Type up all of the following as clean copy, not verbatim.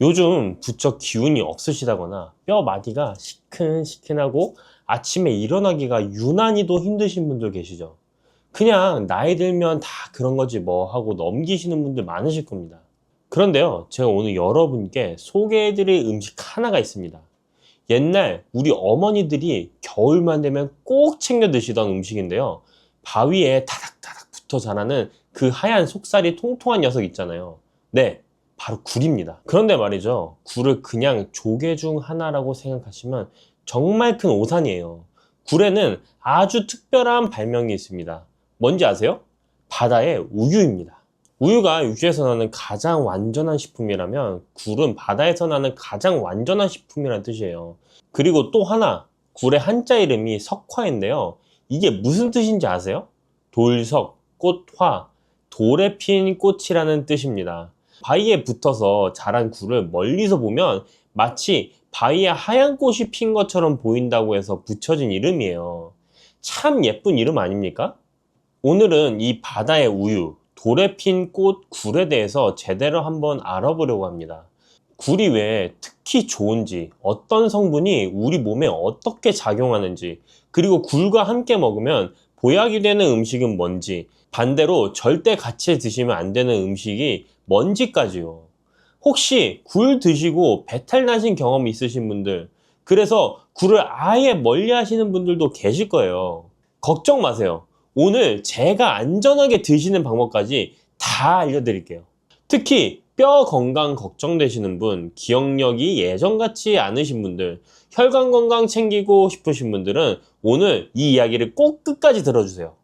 요즘 부쩍 기운이 없으시다거나 뼈 마디가 시큰시큰하고 아침에 일어나기가 유난히도 힘드신 분들 계시죠? 그냥 나이 들면 다 그런 거지 뭐 하고 넘기시는 분들 많으실 겁니다. 그런데요, 제가 오늘 여러분께 소개해드릴 음식 하나가 있습니다. 옛날 우리 어머니들이 겨울만 되면 꼭 챙겨 드시던 음식인데요. 바위에 타닥타닥 붙어 자라는 그 하얀 속살이 통통한 녀석 있잖아요. 네, 바로 굴입니다. 그런데 말이죠, 굴을 그냥 조개 중 하나라고 생각하시면 정말 큰 오산이에요. 굴에는 아주 특별한 발명이 있습니다. 뭔지 아세요? 바다의 우유입니다. 우유가 육지에서 나는 가장 완전한 식품이라면 굴은 바다에서 나는 가장 완전한 식품이라는 뜻이에요. 그리고 또 하나, 굴의 한자 이름이 석화인데요. 이게 무슨 뜻인지 아세요? 돌석, 꽃화, 돌에 핀 꽃이라는 뜻입니다. 바위에 붙어서 자란 굴을 멀리서 보면 마치 바위에 하얀 꽃이 핀 것처럼 보인다고 해서 붙여진 이름이에요. 참 예쁜 이름 아닙니까? 오늘은 이 바다의 우유, 돌에 핀 꽃, 굴에 대해서 제대로 한번 알아보려고 합니다. 굴이 왜 특히 좋은지, 어떤 성분이 우리 몸에 어떻게 작용하는지, 그리고 굴과 함께 먹으면 보약이 되는 음식은 뭔지, 반대로 절대 같이 드시면 안 되는 음식이 뭔지까지요. 혹시 굴 드시고 배탈 나신 경험 있으신 분들, 그래서 굴을 아예 멀리 하시는 분들도 계실 거예요. 걱정 마세요. 오늘 제가 안전하게 드시는 방법까지 다 알려드릴게요. 특히 뼈 건강 걱정되시는 분, 기억력이 예전같지 않으신 분들, 혈관 건강 챙기고 싶으신 분들은 오늘 이 이야기를 꼭 끝까지 들어주세요.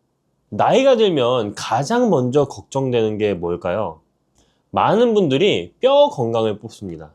나이가 들면 가장 먼저 걱정되는 게 뭘까요? 많은 분들이 뼈 건강을 뽑습니다.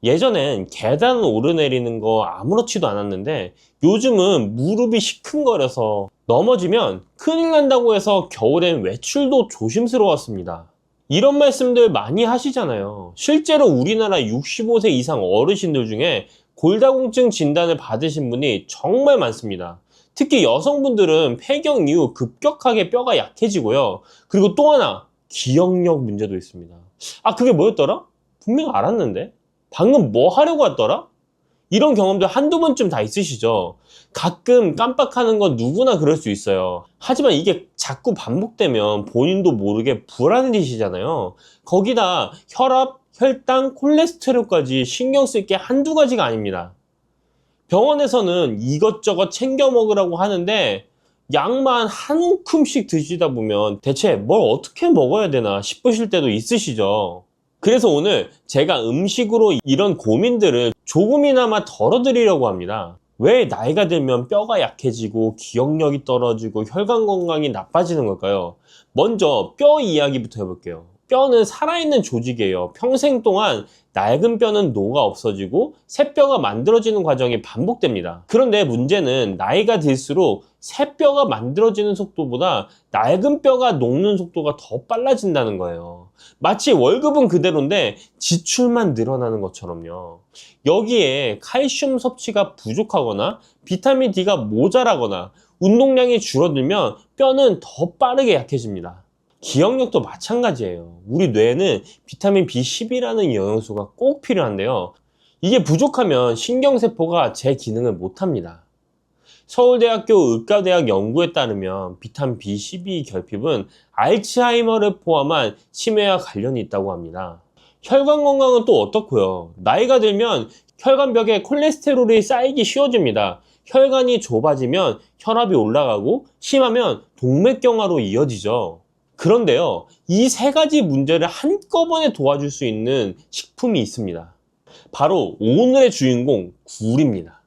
예전엔 계단 오르내리는 거 아무렇지도 않았는데 요즘은 무릎이 시큰거려서 넘어지면 큰일 난다고 해서 겨울엔 외출도 조심스러웠습니다. 이런 말씀들 많이 하시잖아요. 실제로 우리나라 65세 이상 어르신들 중에 골다공증 진단을 받으신 분이 정말 많습니다. 특히 여성분들은 폐경 이후 급격하게 뼈가 약해지고요. 그리고 또 하나, 기억력 문제도 있습니다. 아, 그게 뭐였더라? 분명 알았는데? 방금 뭐 하려고 했더라? 이런 경험도 한두 번쯤 다 있으시죠? 가끔 깜빡하는 건 누구나 그럴 수 있어요. 하지만 이게 자꾸 반복되면 본인도 모르게 불안해지시잖아요. 거기다 혈압, 혈당, 콜레스테롤까지 신경 쓸 게 한두 가지가 아닙니다. 병원에서는 이것저것 챙겨 먹으라고 하는데 약만 한 움큼씩 드시다 보면 대체 뭘 어떻게 먹어야 되나 싶으실 때도 있으시죠? 그래서 오늘 제가 음식으로 이런 고민들을 조금이나마 덜어드리려고 합니다. 왜 나이가 들면 뼈가 약해지고 기억력이 떨어지고 혈관 건강이 나빠지는 걸까요? 먼저 뼈 이야기부터 해볼게요. 뼈는 살아있는 조직이에요. 평생 동안 낡은 뼈는 녹아 없어지고 새 뼈가 만들어지는 과정이 반복됩니다. 그런데 문제는 나이가 들수록 새 뼈가 만들어지는 속도보다 낡은 뼈가 녹는 속도가 더 빨라진다는 거예요. 마치 월급은 그대로인데 지출만 늘어나는 것처럼요. 여기에 칼슘 섭취가 부족하거나 비타민 D가 모자라거나 운동량이 줄어들면 뼈는 더 빠르게 약해집니다. 기억력도 마찬가지예요. 우리 뇌는 비타민 B12라는 영양소가 꼭 필요한데요. 이게 부족하면 신경세포가 제 기능을 못합니다. 서울대학교 의과대학 연구에 따르면 비타민 B12 결핍은 알츠하이머를 포함한 치매와 관련이 있다고 합니다. 혈관 건강은 또 어떻고요? 나이가 들면 혈관벽에 콜레스테롤이 쌓이기 쉬워집니다. 혈관이 좁아지면 혈압이 올라가고 심하면 동맥경화로 이어지죠. 그런데요, 이 세 가지 문제를 한꺼번에 도와줄 수 있는 식품이 있습니다. 바로 오늘의 주인공, 굴입니다.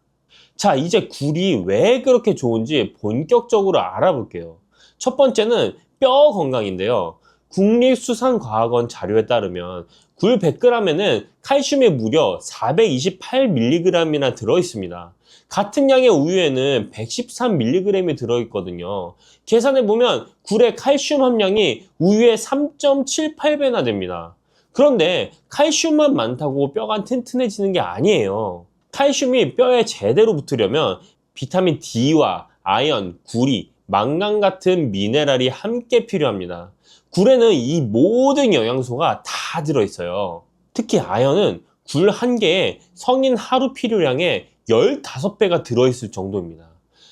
자, 이제 굴이 왜 그렇게 좋은지 본격적으로 알아볼게요. 첫 번째는 뼈 건강인데요. 국립수산과학원 자료에 따르면 굴 100g에는 칼슘이 무려 428mg이나 들어있습니다. 같은 양의 우유에는 113mg이 들어있거든요. 계산해보면 굴의 칼슘 함량이 우유의 3.78배나 됩니다. 그런데 칼슘만 많다고 뼈가 튼튼해지는 게 아니에요. 칼슘이 뼈에 제대로 붙으려면 비타민 D와 아연, 구리, 망간 같은 미네랄이 함께 필요합니다. 굴에는 이 모든 영양소가 다 들어있어요. 특히 아연은 굴 한 개에 성인 하루 필요량의 15배가 들어있을 정도입니다.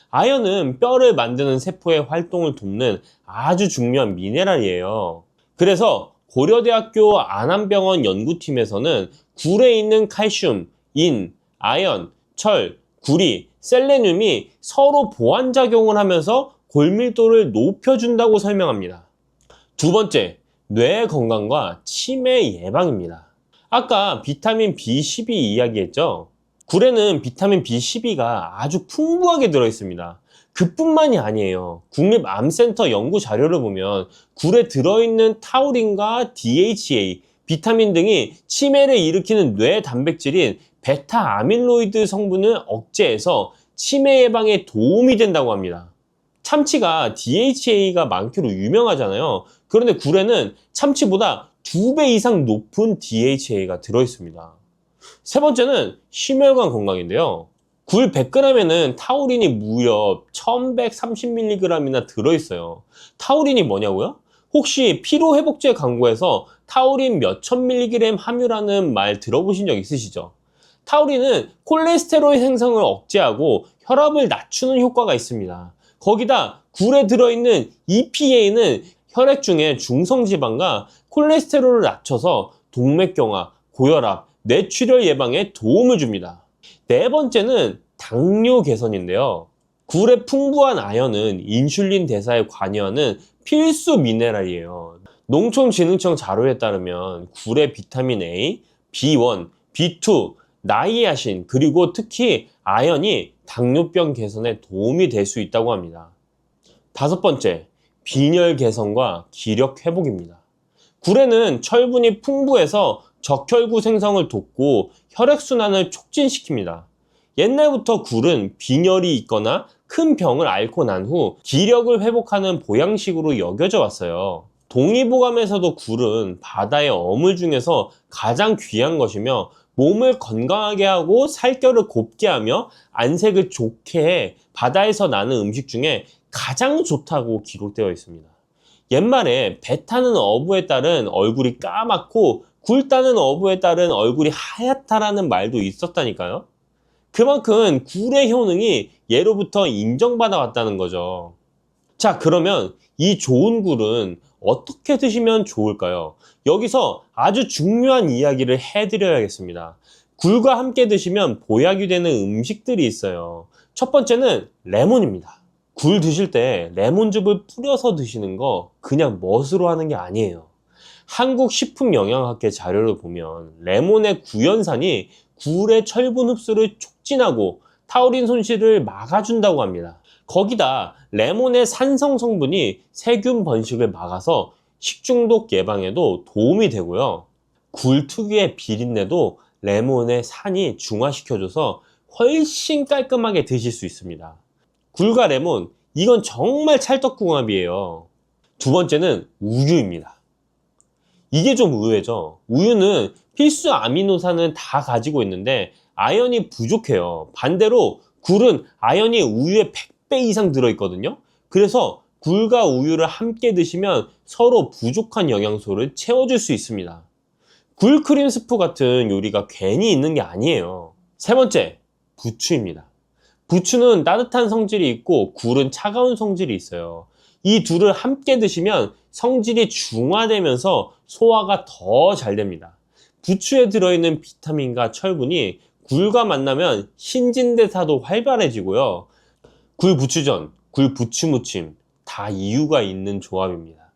아연은 뼈를 만드는 세포의 활동을 돕는 아주 중요한 미네랄이에요. 그래서 고려대학교 안암병원 연구팀에서는 굴에 있는 칼슘, 인, 아연, 철, 구리, 셀레늄이 서로 보완작용을 하면서 골밀도를 높여준다고 설명합니다. 두 번째, 뇌 건강과 치매 예방입니다. 아까 비타민 B12 이야기했죠? 굴에는 비타민 B12가 아주 풍부하게 들어있습니다. 그뿐만이 아니에요. 국립암센터 연구 자료를 보면 굴에 들어있는 타우린과 DHA, 비타민 등이 치매를 일으키는 뇌 단백질인 베타 아밀로이드 성분을 억제해서 치매 예방에 도움이 된다고 합니다. 참치가 DHA가 많기로 유명하잖아요. 그런데 굴에는 참치보다 2배 이상 높은 DHA가 들어있습니다. 세 번째는 심혈관 건강인데요. 굴 100g에는 타우린이 무려 1130mg이나 들어있어요. 타우린이 뭐냐고요? 혹시 피로회복제 광고에서 타우린 몇천 mg 함유라는 말 들어보신 적 있으시죠? 타우린은 콜레스테롤 생성을 억제하고 혈압을 낮추는 효과가 있습니다. 거기다 굴에 들어있는 EPA는 혈액 중에 중성지방과 콜레스테롤을 낮춰서 동맥경화, 고혈압, 뇌출혈 예방에 도움을 줍니다. 네 번째는 당뇨 개선인데요. 굴의 풍부한 아연은 인슐린 대사에 관여하는 필수 미네랄이에요. 농촌진흥청 자료에 따르면 굴의 비타민 A, B1, B2, 나이아신 그리고 특히 아연이 당뇨병 개선에 도움이 될 수 있다고 합니다. 다섯 번째, 빈혈 개선과 기력 회복입니다. 굴에는 철분이 풍부해서 적혈구 생성을 돕고 혈액순환을 촉진시킵니다. 옛날부터 굴은 빈혈이 있거나 큰 병을 앓고 난 후 기력을 회복하는 보양식으로 여겨져 왔어요. 동의보감에서도 굴은 바다의 어물 중에서 가장 귀한 것이며 몸을 건강하게 하고 살결을 곱게 하며 안색을 좋게 해 바다에서 나는 음식 중에 가장 좋다고 기록되어 있습니다. 옛말에 배 타는 어부에 따른 얼굴이 까맣고 굴 따는 어부에 따른 얼굴이 하얗다라는 말도 있었다니까요. 그만큼 굴의 효능이 예로부터 인정받아 왔다는 거죠. 자, 그러면 이 좋은 굴은 어떻게 드시면 좋을까요? 여기서 아주 중요한 이야기를 해드려야겠습니다. 굴과 함께 드시면 보약이 되는 음식들이 있어요. 첫 번째는 레몬입니다. 굴 드실 때 레몬즙을 뿌려서 드시는 거 그냥 멋으로 하는 게 아니에요. 한국식품영양학회 자료를 보면 레몬의 구연산이 굴의 철분 흡수를 촉진하고 타우린 손실을 막아준다고 합니다. 거기다 레몬의 산성 성분이 세균 번식을 막아서 식중독 예방에도 도움이 되고요. 굴 특유의 비린내도 레몬의 산이 중화시켜줘서 훨씬 깔끔하게 드실 수 있습니다. 굴과 레몬, 이건 정말 찰떡궁합이에요. 두 번째는 우유입니다. 이게 좀 의외죠. 우유는 필수 아미노산은 다 가지고 있는데 아연이 부족해요. 반대로 굴은 아연이 우유의 100배 이상 들어있거든요. 그래서 굴과 우유를 함께 드시면 서로 부족한 영양소를 채워줄 수 있습니다. 굴 크림 스프 같은 요리가 괜히 있는 게 아니에요. 세 번째, 부추입니다. 부추는 따뜻한 성질이 있고 굴은 차가운 성질이 있어요. 이 둘을 함께 드시면 성질이 중화되면서 소화가 더 잘 됩니다. 부추에 들어있는 비타민과 철분이 굴과 만나면 신진대사도 활발해지고요. 굴 부추전, 굴 부추무침 다 이유가 있는 조합입니다.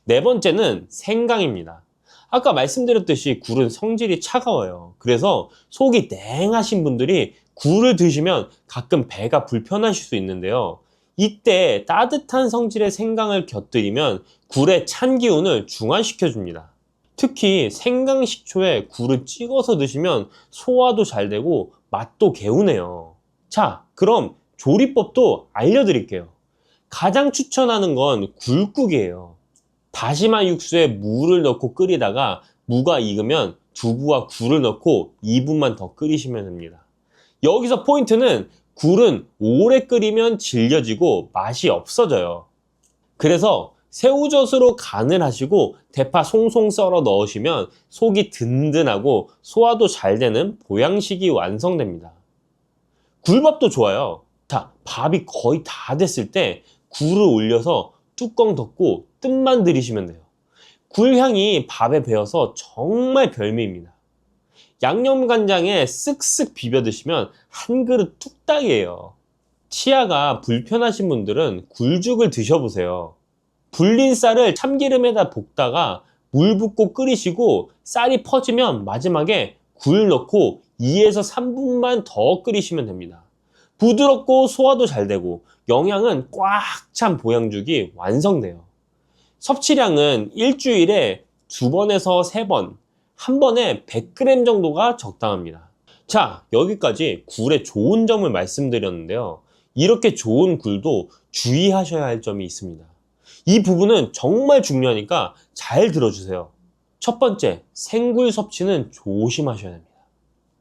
네 번째는 생강입니다. 아까 말씀드렸듯이 굴은 성질이 차가워요. 그래서 속이 냉하신 분들이 굴을 드시면 가끔 배가 불편하실 수 있는데요. 이때 따뜻한 성질의 생강을 곁들이면 굴의 찬 기운을 중화시켜 줍니다. 특히 생강 식초에 굴을 찍어서 드시면 소화도 잘 되고 맛도 개운해요. 자, 그럼 조리법도 알려드릴게요. 가장 추천하는 건 굴국이에요. 다시마 육수에 물을 넣고 끓이다가 무가 익으면 두부와 굴을 넣고 2분만 더 끓이시면 됩니다. 여기서 포인트는 굴은 오래 끓이면 질겨지고 맛이 없어져요. 그래서 새우젓으로 간을 하시고 대파 송송 썰어 넣으시면 속이 든든하고 소화도 잘 되는 보양식이 완성됩니다. 굴밥도 좋아요. 자, 밥이 거의 다 됐을 때 굴을 올려서 뚜껑 덮고 뜸만 들이시면 돼요. 굴향이 밥에 배어서 정말 별미입니다. 양념간장에 쓱쓱 비벼 드시면 한 그릇 뚝딱이에요. 치아가 불편하신 분들은 굴죽을 드셔보세요. 불린 쌀을 참기름에다 볶다가 물 붓고 끓이시고 쌀이 퍼지면 마지막에 굴 넣고 2에서 3분만 더 끓이시면 됩니다. 부드럽고 소화도 잘 되고 영양은 꽉 찬 보양죽이 완성돼요. 섭취량은 일주일에 2번에서 3번, 한 번에 100g 정도가 적당합니다. 자, 여기까지 굴의 좋은 점을 말씀드렸는데요. 이렇게 좋은 굴도 주의하셔야 할 점이 있습니다. 이 부분은 정말 중요하니까 잘 들어주세요. 첫 번째, 생굴 섭취는 조심하셔야 됩니다.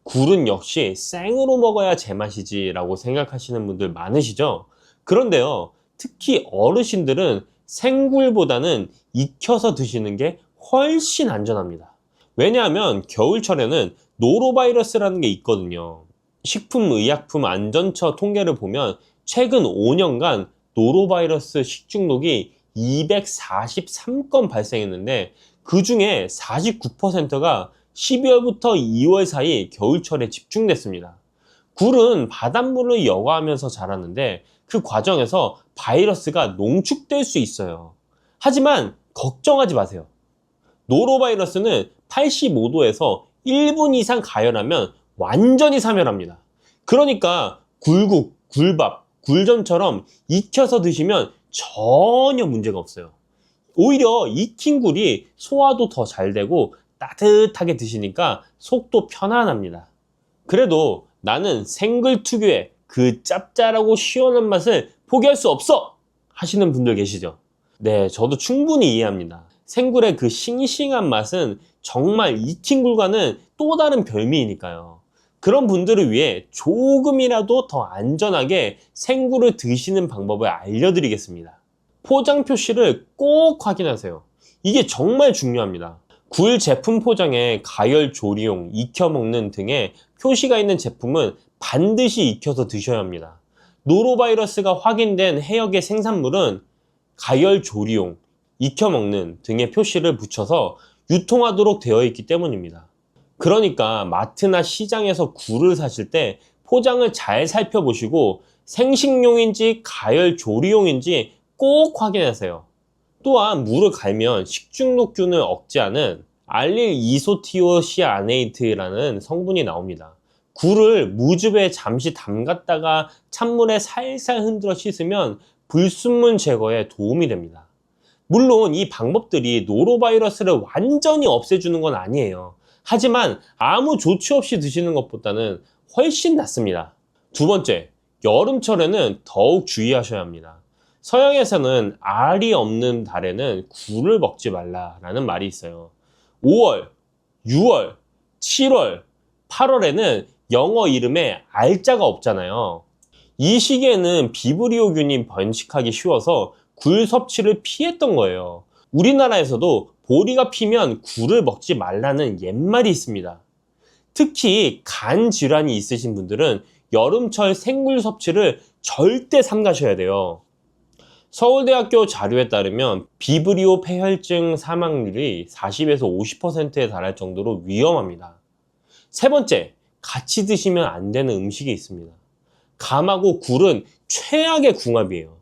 굴은 역시 생으로 먹어야 제맛이지 라고 생각하시는 분들 많으시죠? 그런데요, 특히 어르신들은 생굴보다는 익혀서 드시는 게 훨씬 안전합니다. 왜냐하면 겨울철에는 노로바이러스라는 게 있거든요. 식품의약품안전처 통계를 보면 최근 5년간 노로바이러스 식중독이 243건 발생했는데 그 중에 49%가 12월부터 2월 사이 겨울철에 집중됐습니다. 굴은 바닷물을 여과하면서 자라는데 그 과정에서 바이러스가 농축될 수 있어요. 하지만 걱정하지 마세요. 노로바이러스는 85도에서 1분 이상 가열하면 완전히 사멸합니다. 그러니까 굴국, 굴밥, 굴전처럼 익혀서 드시면 전혀 문제가 없어요. 오히려 익힌 굴이 소화도 더 잘 되고 따뜻하게 드시니까 속도 편안합니다. 그래도 나는 생굴 특유의 그 짭짤하고 시원한 맛을 포기할 수 없어! 하시는 분들 계시죠? 네, 저도 충분히 이해합니다. 생굴의 그 싱싱한 맛은 정말 익힌 굴과는 또 다른 별미이니까요. 그런 분들을 위해 조금이라도 더 안전하게 생굴을 드시는 방법을 알려드리겠습니다. 포장 표시를 꼭 확인하세요. 이게 정말 중요합니다. 굴 제품 포장에 가열 조리용, 익혀 먹는 등의 표시가 있는 제품은 반드시 익혀서 드셔야 합니다. 노로바이러스가 확인된 해역의 생산물은 가열 조리용, 익혀 먹는 등의 표시를 붙여서 유통하도록 되어 있기 때문입니다. 그러니까 마트나 시장에서 굴을 사실 때 포장을 잘 살펴보시고 생식용인지 가열 조리용인지 꼭 확인하세요. 또한 물을 갈면 식중독균을 억제하는 알릴 이소티오시아네이트라는 성분이 나옵니다. 굴을 무즙에 잠시 담갔다가 찬물에 살살 흔들어 씻으면 불순물 제거에 도움이 됩니다. 물론 이 방법들이 노로바이러스를 완전히 없애주는 건 아니에요. 하지만 아무 조치 없이 드시는 것보다는 훨씬 낫습니다. 두 번째, 여름철에는 더욱 주의하셔야 합니다. 서양에서는 알이 없는 달에는 굴을 먹지 말라라는 말이 있어요. 5월, 6월, 7월, 8월에는 영어 이름에 알자가 없잖아요. 이 시기에는 비브리오균이 번식하기 쉬워서 굴 섭취를 피했던 거예요. 우리나라에서도 보리가 피면 굴을 먹지 말라는 옛말이 있습니다. 특히 간 질환이 있으신 분들은 여름철 생굴 섭취를 절대 삼가셔야 돼요. 서울대학교 자료에 따르면 비브리오 폐혈증 사망률이 40에서 50%에 달할 정도로 위험합니다. 세 번째, 같이 드시면 안 되는 음식이 있습니다. 감하고 굴은 최악의 궁합이에요.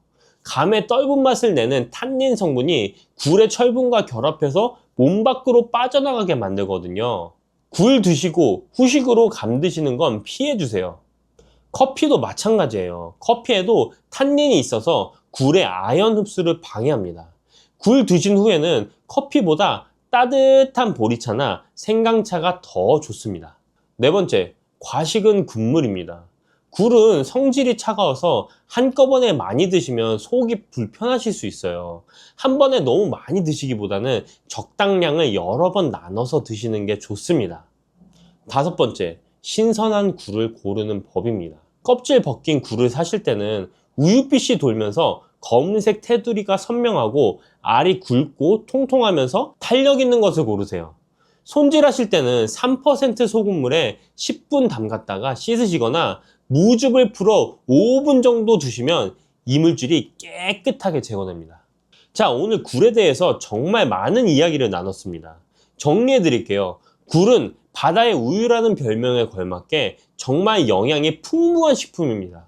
감의 떫은 맛을 내는 탄닌 성분이 굴의 철분과 결합해서 몸 밖으로 빠져나가게 만들거든요. 굴 드시고 후식으로 감 드시는 건 피해주세요. 커피도 마찬가지예요. 커피에도 탄닌이 있어서 굴의 아연 흡수를 방해합니다. 굴 드신 후에는 커피보다 따뜻한 보리차나 생강차가 더 좋습니다. 네 번째, 과식은 금물입니다. 굴은 성질이 차가워서 한꺼번에 많이 드시면 속이 불편하실 수 있어요. 한 번에 너무 많이 드시기보다는 적당량을 여러 번 나눠서 드시는 게 좋습니다. 다섯 번째, 신선한 굴을 고르는 법입니다. 껍질 벗긴 굴을 사실 때는 우윳빛이 돌면서 검은색 테두리가 선명하고 알이 굵고 통통하면서 탄력 있는 것을 고르세요. 손질하실 때는 3% 소금물에 10분 담갔다가 씻으시거나 무즙을 풀어 5분 정도 두시면 이물질이 깨끗하게 제거됩니다. 자, 오늘 굴에 대해서 정말 많은 이야기를 나눴습니다. 정리해 드릴게요. 굴은 바다의 우유라는 별명에 걸맞게 정말 영양이 풍부한 식품입니다.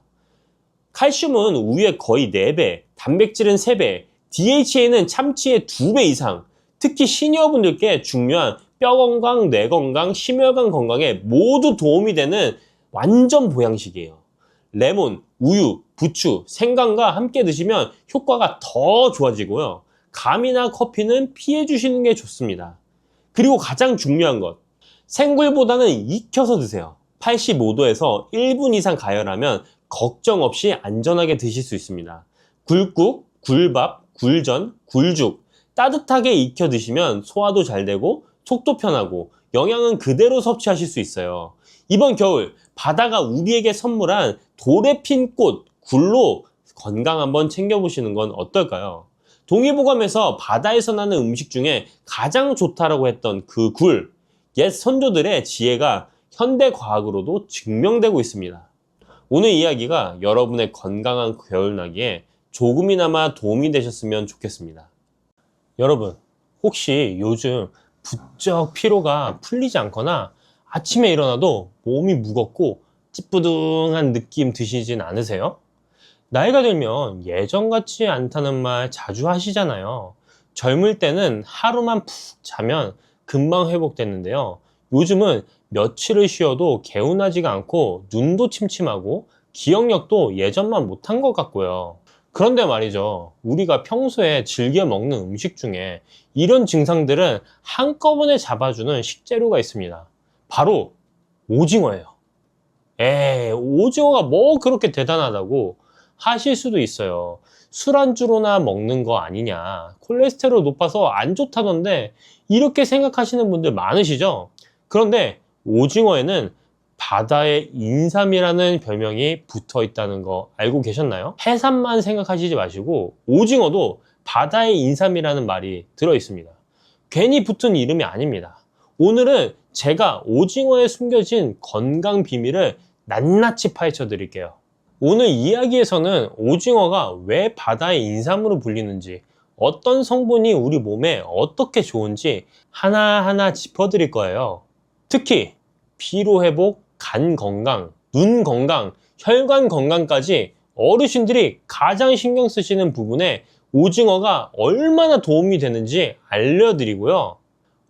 칼슘은 우유의 거의 4배, 단백질은 3배, DHA는 참치의 2배 이상, 특히 시니어분들께 중요한 뼈 건강, 뇌 건강, 심혈관 건강에 모두 도움이 되는 완전 보양식이에요. 레몬, 우유, 부추, 생강과 함께 드시면 효과가 더 좋아지고요. 감이나 커피는 피해 주시는 게 좋습니다. 그리고 가장 중요한 것, 생굴보다는 익혀서 드세요. 85도에서 1분 이상 가열하면 걱정 없이 안전하게 드실 수 있습니다. 굴국, 굴밥, 굴전, 굴죽 따뜻하게 익혀 드시면 소화도 잘 되고 속도 편하고 영양은 그대로 섭취하실 수 있어요. 이번 겨울 바다가 우리에게 선물한 돌에 핀 꽃, 굴로 건강 한번 챙겨보시는 건 어떨까요? 동의보감에서 바다에서 나는 음식 중에 가장 좋다라고 했던 그 굴, 옛 선조들의 지혜가 현대 과학으로도 증명되고 있습니다. 오늘 이야기가 여러분의 건강한 겨울나기에 조금이나마 도움이 되셨으면 좋겠습니다. 여러분, 혹시 요즘 부쩍 피로가 풀리지 않거나 아침에 일어나도 몸이 무겁고 찌뿌둥한 느낌 드시진 않으세요? 나이가 들면 예전 같지 않다는 말 자주 하시잖아요. 젊을 때는 하루만 푹 자면 금방 회복됐는데요. 요즘은 며칠을 쉬어도 개운하지가 않고 눈도 침침하고 기억력도 예전만 못한 것 같고요. 그런데 말이죠. 우리가 평소에 즐겨 먹는 음식 중에 이런 증상들은 한꺼번에 잡아주는 식재료가 있습니다. 바로 오징어예요. 오징어가 뭐 그렇게 대단하다고 하실 수도 있어요. 술안주로나 먹는 거 아니냐, 콜레스테롤 높아서 안 좋다던데 이렇게 생각하시는 분들 많으시죠? 그런데 오징어에는 바다의 인삼이라는 별명이 붙어 있다는 거 알고 계셨나요? 해삼만 생각하시지 마시고 오징어도 바다의 인삼이라는 말이 들어 있습니다. 괜히 붙은 이름이 아닙니다. 오늘은 제가 오징어에 숨겨진 건강 비밀을 낱낱이 파헤쳐 드릴게요. 오늘 이야기에서는 오징어가 왜 바다의 인삼으로 불리는지, 어떤 성분이 우리 몸에 어떻게 좋은지 하나하나 짚어드릴 거예요. 특히 피로회복, 간 건강, 눈 건강, 혈관 건강까지 어르신들이 가장 신경 쓰시는 부분에 오징어가 얼마나 도움이 되는지 알려드리고요.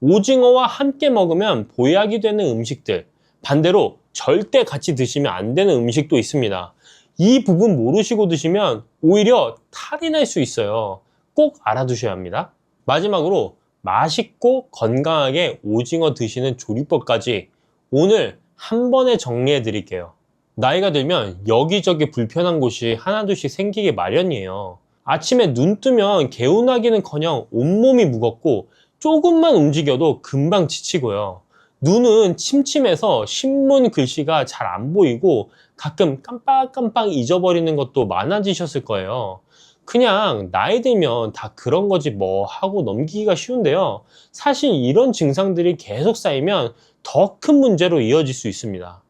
오징어와 함께 먹으면 보약이 되는 음식들, 반대로 절대 같이 드시면 안 되는 음식도 있습니다. 이 부분 모르시고 드시면 오히려 탈이 날 수 있어요. 꼭 알아두셔야 합니다. 마지막으로 맛있고 건강하게 오징어 드시는 조리법까지 오늘 한 번에 정리해 드릴게요. 나이가 들면 여기저기 불편한 곳이 하나둘씩 생기게 마련이에요. 아침에 눈 뜨면 개운하기는커녕 온몸이 무겁고 조금만 움직여도 금방 지치고요. 눈은 침침해서 신문 글씨가 잘 안 보이고 가끔 깜빡깜빡 잊어버리는 것도 많아지셨을 거예요. 그냥 나이 들면 다 그런 거지 뭐 하고 넘기기가 쉬운데요. 사실 이런 증상들이 계속 쌓이면 더 큰 문제로 이어질 수 있습니다.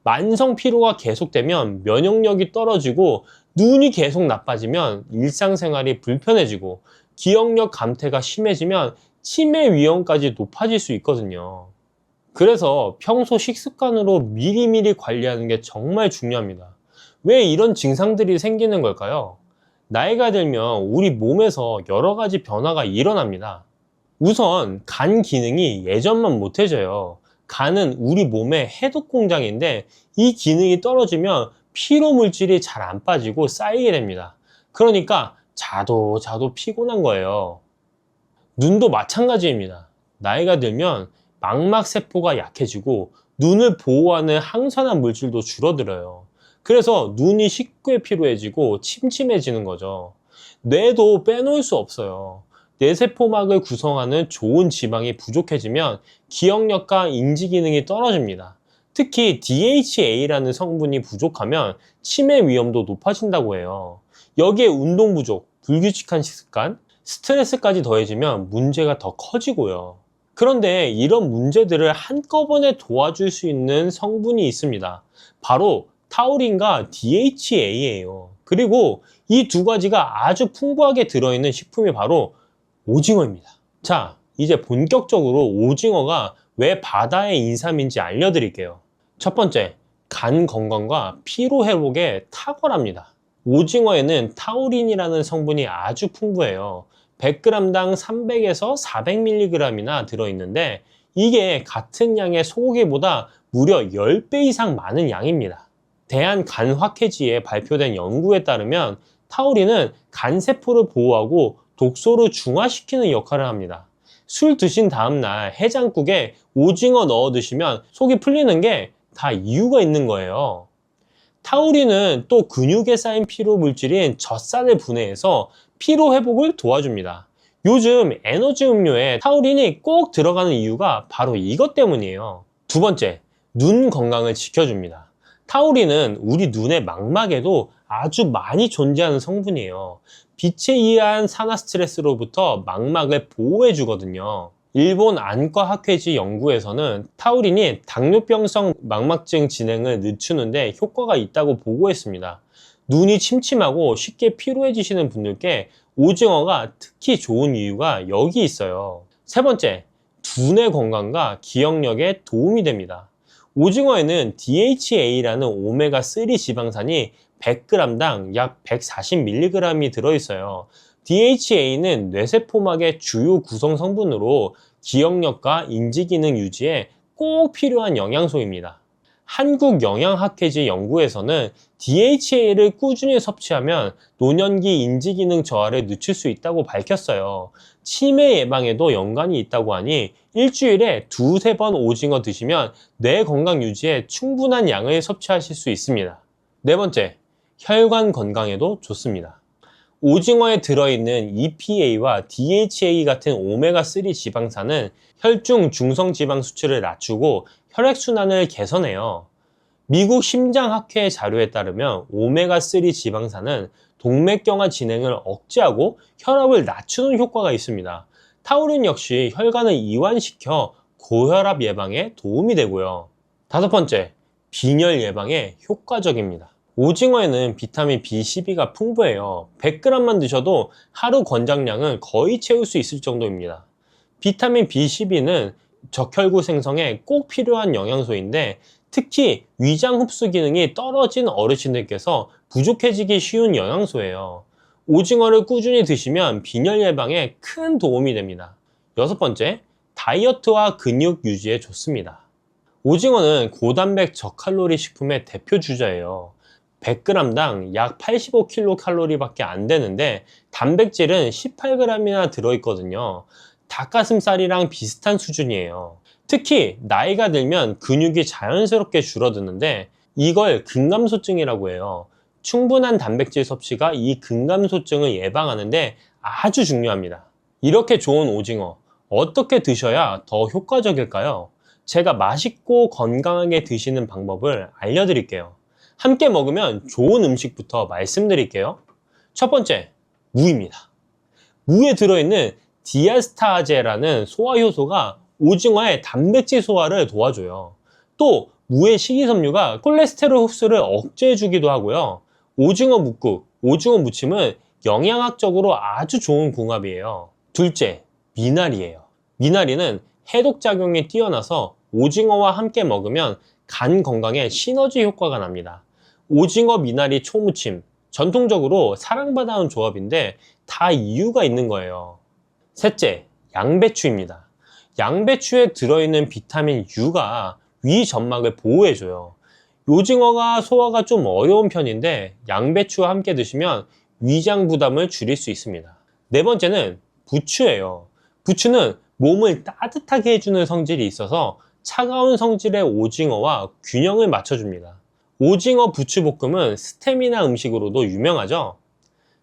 만성 피로가 계속되면 면역력이 떨어지고 눈이 계속 나빠지면 일상생활이 불편해지고 기억력 감퇴가 심해지면 치매 위험까지 높아질 수 있거든요. 그래서 평소 식습관으로 미리미리 관리하는 게 정말 중요합니다. 왜 이런 증상들이 생기는 걸까요? 나이가 들면 우리 몸에서 여러 가지 변화가 일어납니다. 우선 간 기능이 예전만 못해져요. 간은 우리 몸의 해독 공장인데 이 기능이 떨어지면 피로 물질이 잘 안 빠지고 쌓이게 됩니다. 그러니까 자도 피곤한 거예요. 눈도 마찬가지입니다. 나이가 들면 망막세포가 약해지고 눈을 보호하는 항산화 물질도 줄어들어요. 그래서 눈이 쉽게 피로해지고 침침해지는 거죠. 뇌도 빼놓을 수 없어요. 뇌세포막을 구성하는 좋은 지방이 부족해지면 기억력과 인지 기능이 떨어집니다. 특히 DHA라는 성분이 부족하면 치매 위험도 높아진다고 해요. 여기에 운동 부족, 불규칙한 식습관, 스트레스까지 더해지면 문제가 더 커지고요. 그런데 이런 문제들을 한꺼번에 도와줄 수 있는 성분이 있습니다. 바로 타우린과 DHA예요. 그리고 이 두 가지가 아주 풍부하게 들어있는 식품이 바로 오징어입니다. 자, 이제 본격적으로 오징어가 왜 바다의 인삼인지 알려드릴게요. 첫 번째, 간 건강과 피로 회복에 탁월합니다. 오징어에는 타우린이라는 성분이 아주 풍부해요. 100g당 300에서 400mg이나 들어있는데 이게 같은 양의 소고기보다 무려 10배 이상 많은 양입니다. 대한간학회지에 발표된 연구에 따르면 타우린은 간세포를 보호하고 독소를 중화시키는 역할을 합니다. 술 드신 다음날 해장국에 오징어 넣어 드시면 속이 풀리는 게 다 이유가 있는 거예요. 타우린은 또 근육에 쌓인 피로 물질인 젖살을 분해해서 피로 회복을 도와줍니다. 요즘 에너지 음료에 타우린이 꼭 들어가는 이유가 바로 이것 때문이에요. 두 번째, 눈 건강을 지켜줍니다. 타우린은 우리 눈의 망막에도 아주 많이 존재하는 성분이에요. 빛에 의한 산화 스트레스로부터 망막을 보호해 주거든요. 일본 안과학회지 연구에서는 타우린이 당뇨병성 망막증 진행을 늦추는데 효과가 있다고 보고했습니다. 눈이 침침하고 쉽게 피로해지시는 분들께 오징어가 특히 좋은 이유가 여기 있어요. 세 번째, 두뇌 건강과 기억력에 도움이 됩니다. 오징어에는 DHA라는 오메가3 지방산이 100g당 약 140mg이 들어있어요. DHA는 뇌세포막의 주요 구성 성분으로 기억력과 인지기능 유지에 꼭 필요한 영양소입니다. 한국영양학회지 연구에서는 DHA를 꾸준히 섭취하면 노년기 인지기능 저하를 늦출 수 있다고 밝혔어요. 치매 예방에도 연관이 있다고 하니 일주일에 2~3번 오징어 드시면 뇌 건강 유지에 충분한 양을 섭취하실 수 있습니다. 네 번째, 혈관 건강에도 좋습니다. 오징어에 들어있는 EPA와 DHA 같은 오메가3 지방산은 혈중 중성지방 수치를 낮추고 혈액순환을 개선해요. 미국 심장학회 자료에 따르면 오메가3 지방산은 동맥경화 진행을 억제하고 혈압을 낮추는 효과가 있습니다. 타우린 역시 혈관을 이완시켜 고혈압 예방에 도움이 되고요. 다섯 번째, 빈혈 예방에 효과적입니다. 오징어에는 비타민 B12가 풍부해요. 100g만 드셔도 하루 권장량을 거의 채울 수 있을 정도입니다. 비타민 B12는 적혈구 생성에 꼭 필요한 영양소인데 특히 위장 흡수 기능이 떨어진 어르신들께서 부족해지기 쉬운 영양소예요. 오징어를 꾸준히 드시면 빈혈 예방에 큰 도움이 됩니다. 여섯 번째, 다이어트와 근육 유지에 좋습니다. 오징어는 고단백 저칼로리 식품의 대표 주자예요. 100g당 약 85kcal 밖에 안 되는데 단백질은 18g이나 들어있거든요. 닭가슴살이랑 비슷한 수준이에요. 특히 나이가 들면 근육이 자연스럽게 줄어드는데 이걸 근감소증이라고 해요. 충분한 단백질 섭취가 이 근감소증을 예방하는데 아주 중요합니다. 이렇게 좋은 오징어 어떻게 드셔야 더 효과적일까요? 제가 맛있고 건강하게 드시는 방법을 알려드릴게요. 함께 먹으면 좋은 음식부터 말씀드릴게요. 첫 번째, 무입니다. 무에 들어있는 디아스타제라는 소화 효소가 오징어의 단백질 소화를 도와줘요. 또 무의 식이섬유가 콜레스테롤 흡수를 억제해주기도 하고요. 오징어 묵국, 오징어 무침은 영양학적으로 아주 좋은 궁합이에요. 둘째, 미나리예요. 미나리는 해독작용이 뛰어나서 오징어와 함께 먹으면 간 건강에 시너지 효과가 납니다. 오징어 미나리 초무침, 전통적으로 사랑받아온 조합인데 다 이유가 있는 거예요. 셋째, 양배추입니다. 양배추에 들어있는 비타민 U가 위 점막을 보호해줘요. 오징어가 소화가 좀 어려운 편인데 양배추와 함께 드시면 위장 부담을 줄일 수 있습니다. 네 번째는 부추예요. 부추는 몸을 따뜻하게 해주는 성질이 있어서 차가운 성질의 오징어와 균형을 맞춰줍니다. 오징어 부추볶음은 스테미나 음식으로도 유명하죠.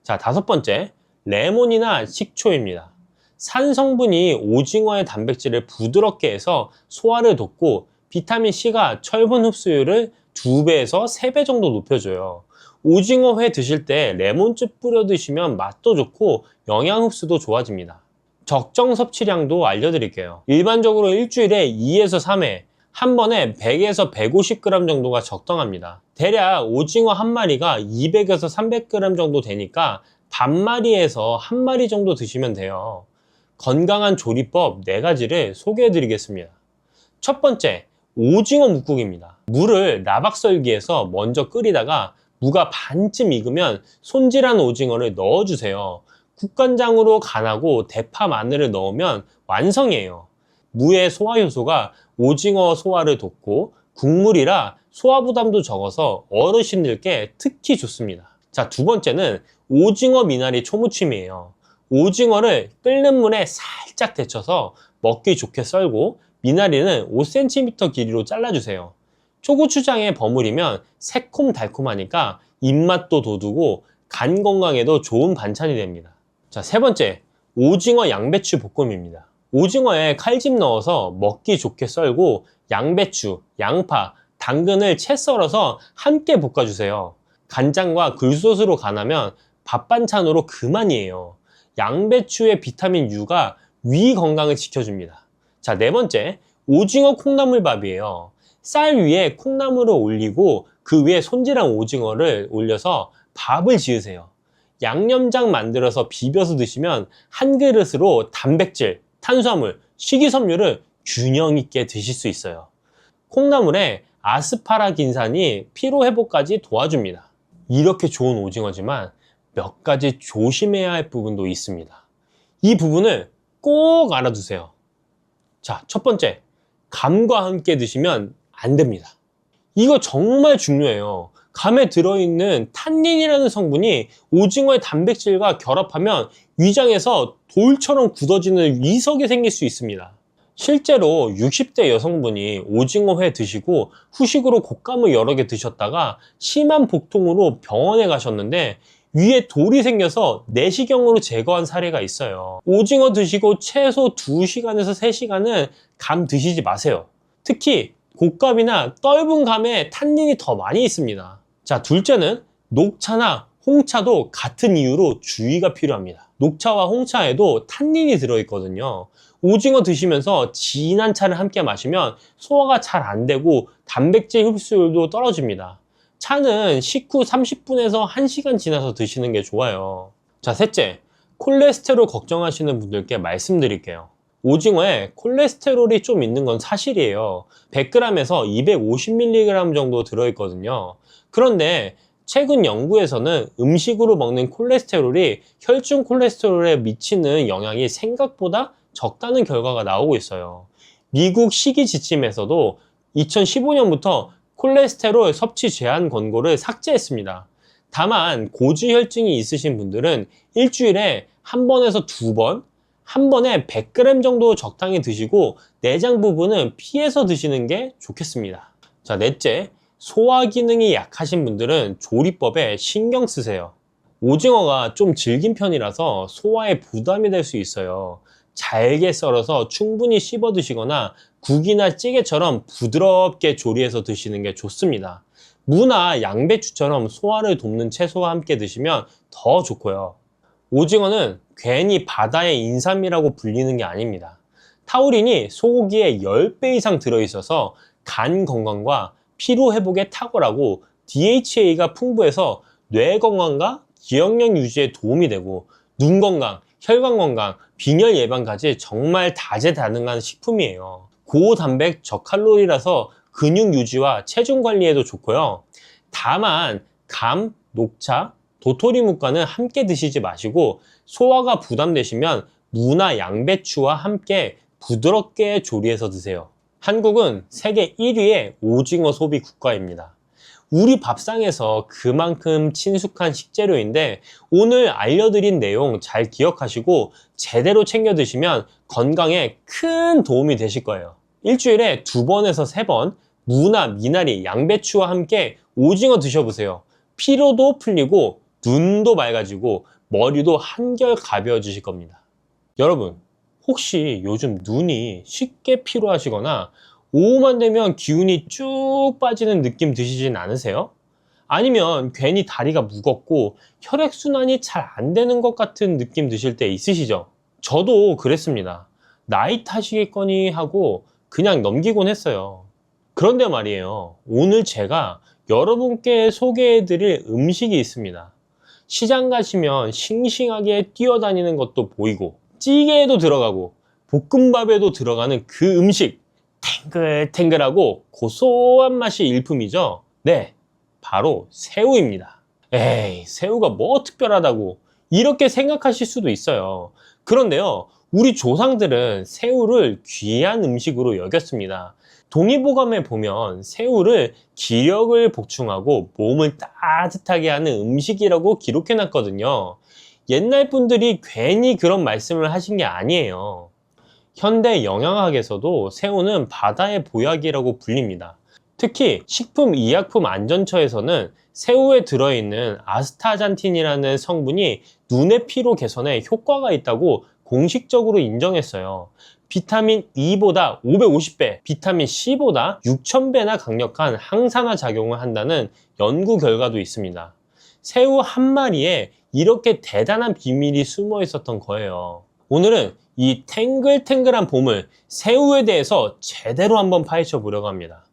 자, 다섯 번째, 레몬이나 식초입니다. 산 성분이 오징어의 단백질을 부드럽게 해서 소화를 돕고 비타민 C가 철분 흡수율을 2배에서 3배 정도 높여줘요. 오징어 회 드실 때 레몬즙 뿌려 드시면 맛도 좋고 영양 흡수도 좋아집니다. 적정 섭취량도 알려드릴게요. 일반적으로 일주일에 2에서 3회, 한 번에 100에서 150g 정도가 적당합니다. 대략 오징어 한 마리가 200에서 300g 정도 되니까 반마리에서 한 마리 정도 드시면 돼요. 건강한 조리법 4가지를 소개해 드리겠습니다. 첫 번째, 오징어 뭇국입니다. 물을 나박썰기에서 먼저 끓이다가 무가 반쯤 익으면 손질한 오징어를 넣어주세요. 국간장으로 간하고 대파 마늘을 넣으면 완성이에요. 무의 소화 효소가 오징어 소화를 돕고 국물이라 소화 부담도 적어서 어르신들께 특히 좋습니다. 자, 두 번째는 오징어 미나리 초무침이에요. 오징어를 끓는 물에 살짝 데쳐서 먹기 좋게 썰고 미나리는 5cm 길이로 잘라주세요. 초고추장에 버무리면 새콤달콤하니까 입맛도 돋우고 간 건강에도 좋은 반찬이 됩니다. 자, 세 번째, 오징어 양배추 볶음입니다. 오징어에 칼집 넣어서 먹기 좋게 썰고 양배추, 양파, 당근을 채 썰어서 함께 볶아주세요. 간장과 굴소스로 간하면 밥 반찬으로 그만이에요. 양배추의 비타민 U가 위 건강을 지켜줍니다. 자, 네 번째, 오징어 콩나물밥이에요. 쌀 위에 콩나물을 올리고 그 위에 손질한 오징어를 올려서 밥을 지으세요. 양념장 만들어서 비벼서 드시면 한 그릇으로 단백질, 탄수화물, 식이섬유를 균형 있게 드실 수 있어요. 콩나물에 아스파라긴산이 피로회복까지 도와줍니다. 이렇게 좋은 오징어지만 몇 가지 조심해야 할 부분도 있습니다. 이 부분을 꼭 알아두세요. 자, 첫 번째, 감과 함께 드시면 안 됩니다. 이거 정말 중요해요. 감에 들어있는 탄닌이라는 성분이 오징어의 단백질과 결합하면 위장에서 돌처럼 굳어지는 위석이 생길 수 있습니다. 실제로 60대 여성분이 오징어 회 드시고 후식으로 곶감을 여러 개 드셨다가 심한 복통으로 병원에 가셨는데 위에 돌이 생겨서 내시경으로 제거한 사례가 있어요. 오징어 드시고 최소 2시간에서 3시간은 감 드시지 마세요. 특히 곶감이나 떫은 감에 탄닌이 더 많이 있습니다. 자, 둘째는 녹차나 홍차도 같은 이유로 주의가 필요합니다. 녹차와 홍차에도 탄닌이 들어있거든요. 오징어 드시면서 진한 차를 함께 마시면 소화가 잘 안 되고 단백질 흡수율도 떨어집니다. 차는 식후 30분에서 1시간 지나서 드시는 게 좋아요. 자, 셋째, 콜레스테롤 걱정하시는 분들께 말씀드릴게요. 오징어에 콜레스테롤이 좀 있는 건 사실이에요. 100g에서 250mg 정도 들어있거든요. 그런데 최근 연구에서는 음식으로 먹는 콜레스테롤이 혈중 콜레스테롤에 미치는 영향이 생각보다 적다는 결과가 나오고 있어요. 미국 식이지침에서도 2015년부터 콜레스테롤 섭취 제한 권고를 삭제했습니다. 다만 고지혈증이 있으신 분들은 일주일에 한 번에서 2번, 한 번에 100g 정도 적당히 드시고 내장 부분은 피해서 드시는 게 좋겠습니다. 자, 넷째, 소화 기능이 약하신 분들은 조리법에 신경 쓰세요. 오징어가 좀 질긴 편이라서 소화에 부담이 될 수 있어요. 잘게 썰어서 충분히 씹어 드시거나 국이나 찌개처럼 부드럽게 조리해서 드시는 게 좋습니다. 무나 양배추처럼 소화를 돕는 채소와 함께 드시면 더 좋고요. 오징어는 괜히 바다의 인삼이라고 불리는 게 아닙니다. 타우린이 소고기의 10배 이상 들어있어서 간 건강과 피로 회복에 탁월하고 DHA가 풍부해서 뇌 건강과 기억력 유지에 도움이 되고 눈 건강, 혈관 건강, 빈혈 예방까지 정말 다재다능한 식품이에요. 고단백 저칼로리라서 근육 유지와 체중 관리에도 좋고요. 다만 감, 녹차, 도토리묵과는 함께 드시지 마시고 소화가 부담되시면 무나 양배추와 함께 부드럽게 조리해서 드세요. 한국은 세계 1위의 오징어 소비 국가입니다. 우리 밥상에서 그만큼 친숙한 식재료인데 오늘 알려드린 내용 잘 기억하시고 제대로 챙겨 드시면 건강에 큰 도움이 되실 거예요. 일주일에 2번에서 3번 무나 미나리, 양배추와 함께 오징어 드셔보세요. 피로도 풀리고 눈도 맑아지고 머리도 한결 가벼워지실 겁니다. 여러분, 혹시 요즘 눈이 쉽게 피로하시거나 오후만 되면 기운이 쭉 빠지는 느낌 드시진 않으세요? 아니면 괜히 다리가 무겁고 혈액순환이 잘 안 되는 것 같은 느낌 드실 때 있으시죠? 저도 그랬습니다. 나이 탓이겠거니 하고 그냥 넘기곤 했어요. 그런데 말이에요. 오늘 제가 여러분께 소개해드릴 음식이 있습니다. 시장 가시면 싱싱하게 뛰어다니는 것도 보이고 찌개에도 들어가고 볶음밥에도 들어가는 그 음식, 탱글탱글하고 고소한 맛이 일품이죠. 네, 바로 새우입니다. 에이, 새우가 뭐 특별하다고 이렇게 생각하실 수도 있어요. 그런데요, 우리 조상들은 새우를 귀한 음식으로 여겼습니다. 동의보감에 보면 새우를 기력을 보충하고 몸을 따뜻하게 하는 음식이라고 기록해 놨거든요. 옛날 분들이 괜히 그런 말씀을 하신 게 아니에요. 현대 영양학에서도 새우는 바다의 보약이라고 불립니다. 특히 식품의약품안전처에서는 새우에 들어있는 아스타잔틴이라는 성분이 눈의 피로 개선에 효과가 있다고 공식적으로 인정했어요. 비타민 E보다 550배, 비타민 C보다 6000배나 강력한 항산화 작용을 한다는 연구 결과도 있습니다. 새우 한 마리에 이렇게 대단한 비밀이 숨어 있었던 거예요. 오늘은 이 탱글탱글한 보물, 새우에 대해서 제대로 한번 파헤쳐 보려고 합니다.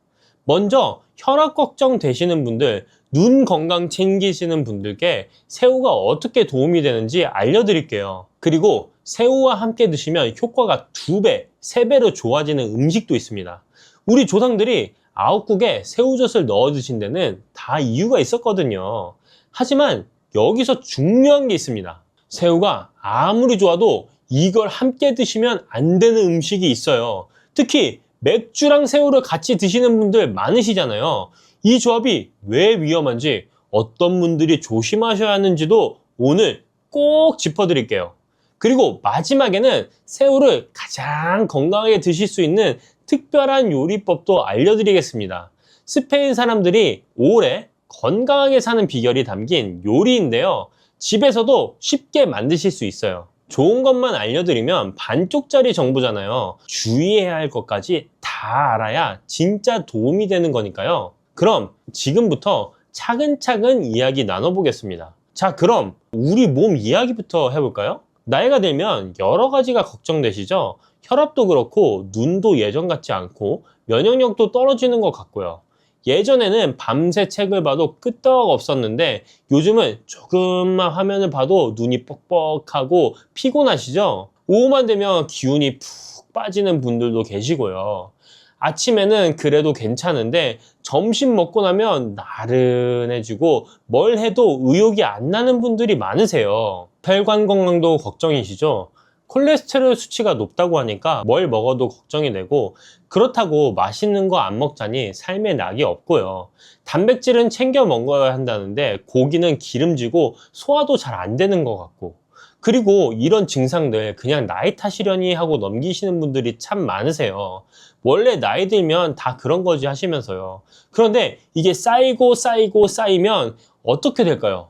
먼저 혈압 걱정 되시는 분들, 눈 건강 챙기시는 분들께 새우가 어떻게 도움이 되는지 알려드릴게요. 그리고 새우와 함께 드시면 효과가 2배, 3배로 좋아지는 음식도 있습니다. 우리 조상들이 아욱국에 새우젓을 넣어 드신 데는 다 이유가 있었거든요. 하지만 여기서 중요한 게 있습니다. 새우가 아무리 좋아도 이걸 함께 드시면 안 되는 음식이 있어요. 특히 맥주랑 새우를 같이 드시는 분들 많으시잖아요. 이 조합이 왜 위험한지, 어떤 분들이 조심하셔야 하는지도 오늘 꼭 짚어드릴게요. 그리고 마지막에는 새우를 가장 건강하게 드실 수 있는 특별한 요리법도 알려드리겠습니다. 스페인 사람들이 오래 건강하게 사는 비결이 담긴 요리인데요. 집에서도 쉽게 만드실 수 있어요. 좋은 것만 알려드리면 반쪽짜리 정보잖아요. 주의해야 할 것까지 다 알아야 진짜 도움이 되는 거니까요. 그럼 지금부터 차근차근 이야기 나눠보겠습니다. 자, 그럼 우리 몸 이야기부터 해볼까요? 나이가 들면 여러 가지가 걱정되시죠? 혈압도 그렇고 눈도 예전 같지 않고 면역력도 떨어지는 것 같고요. 예전에는 밤새 책을 봐도 끄떡 없었는데 요즘은 조금만 화면을 봐도 눈이 뻑뻑하고 피곤하시죠? 오후만 되면 기운이 푹 빠지는 분들도 계시고요. 아침에는 그래도 괜찮은데 점심 먹고 나면 나른해지고 뭘 해도 의욕이 안 나는 분들이 많으세요. 혈관 건강도 걱정이시죠? 콜레스테롤 수치가 높다고 하니까 뭘 먹어도 걱정이 되고, 그렇다고 맛있는 거 안 먹자니 삶에 낙이 없고요. 단백질은 챙겨 먹어야 한다는데 고기는 기름지고 소화도 잘 안 되는 것 같고, 그리고 이런 증상들 그냥 나이 탓이려니 하고 넘기시는 분들이 참 많으세요. 원래 나이 들면 다 그런 거지 하시면서요. 그런데 이게 쌓이면 어떻게 될까요?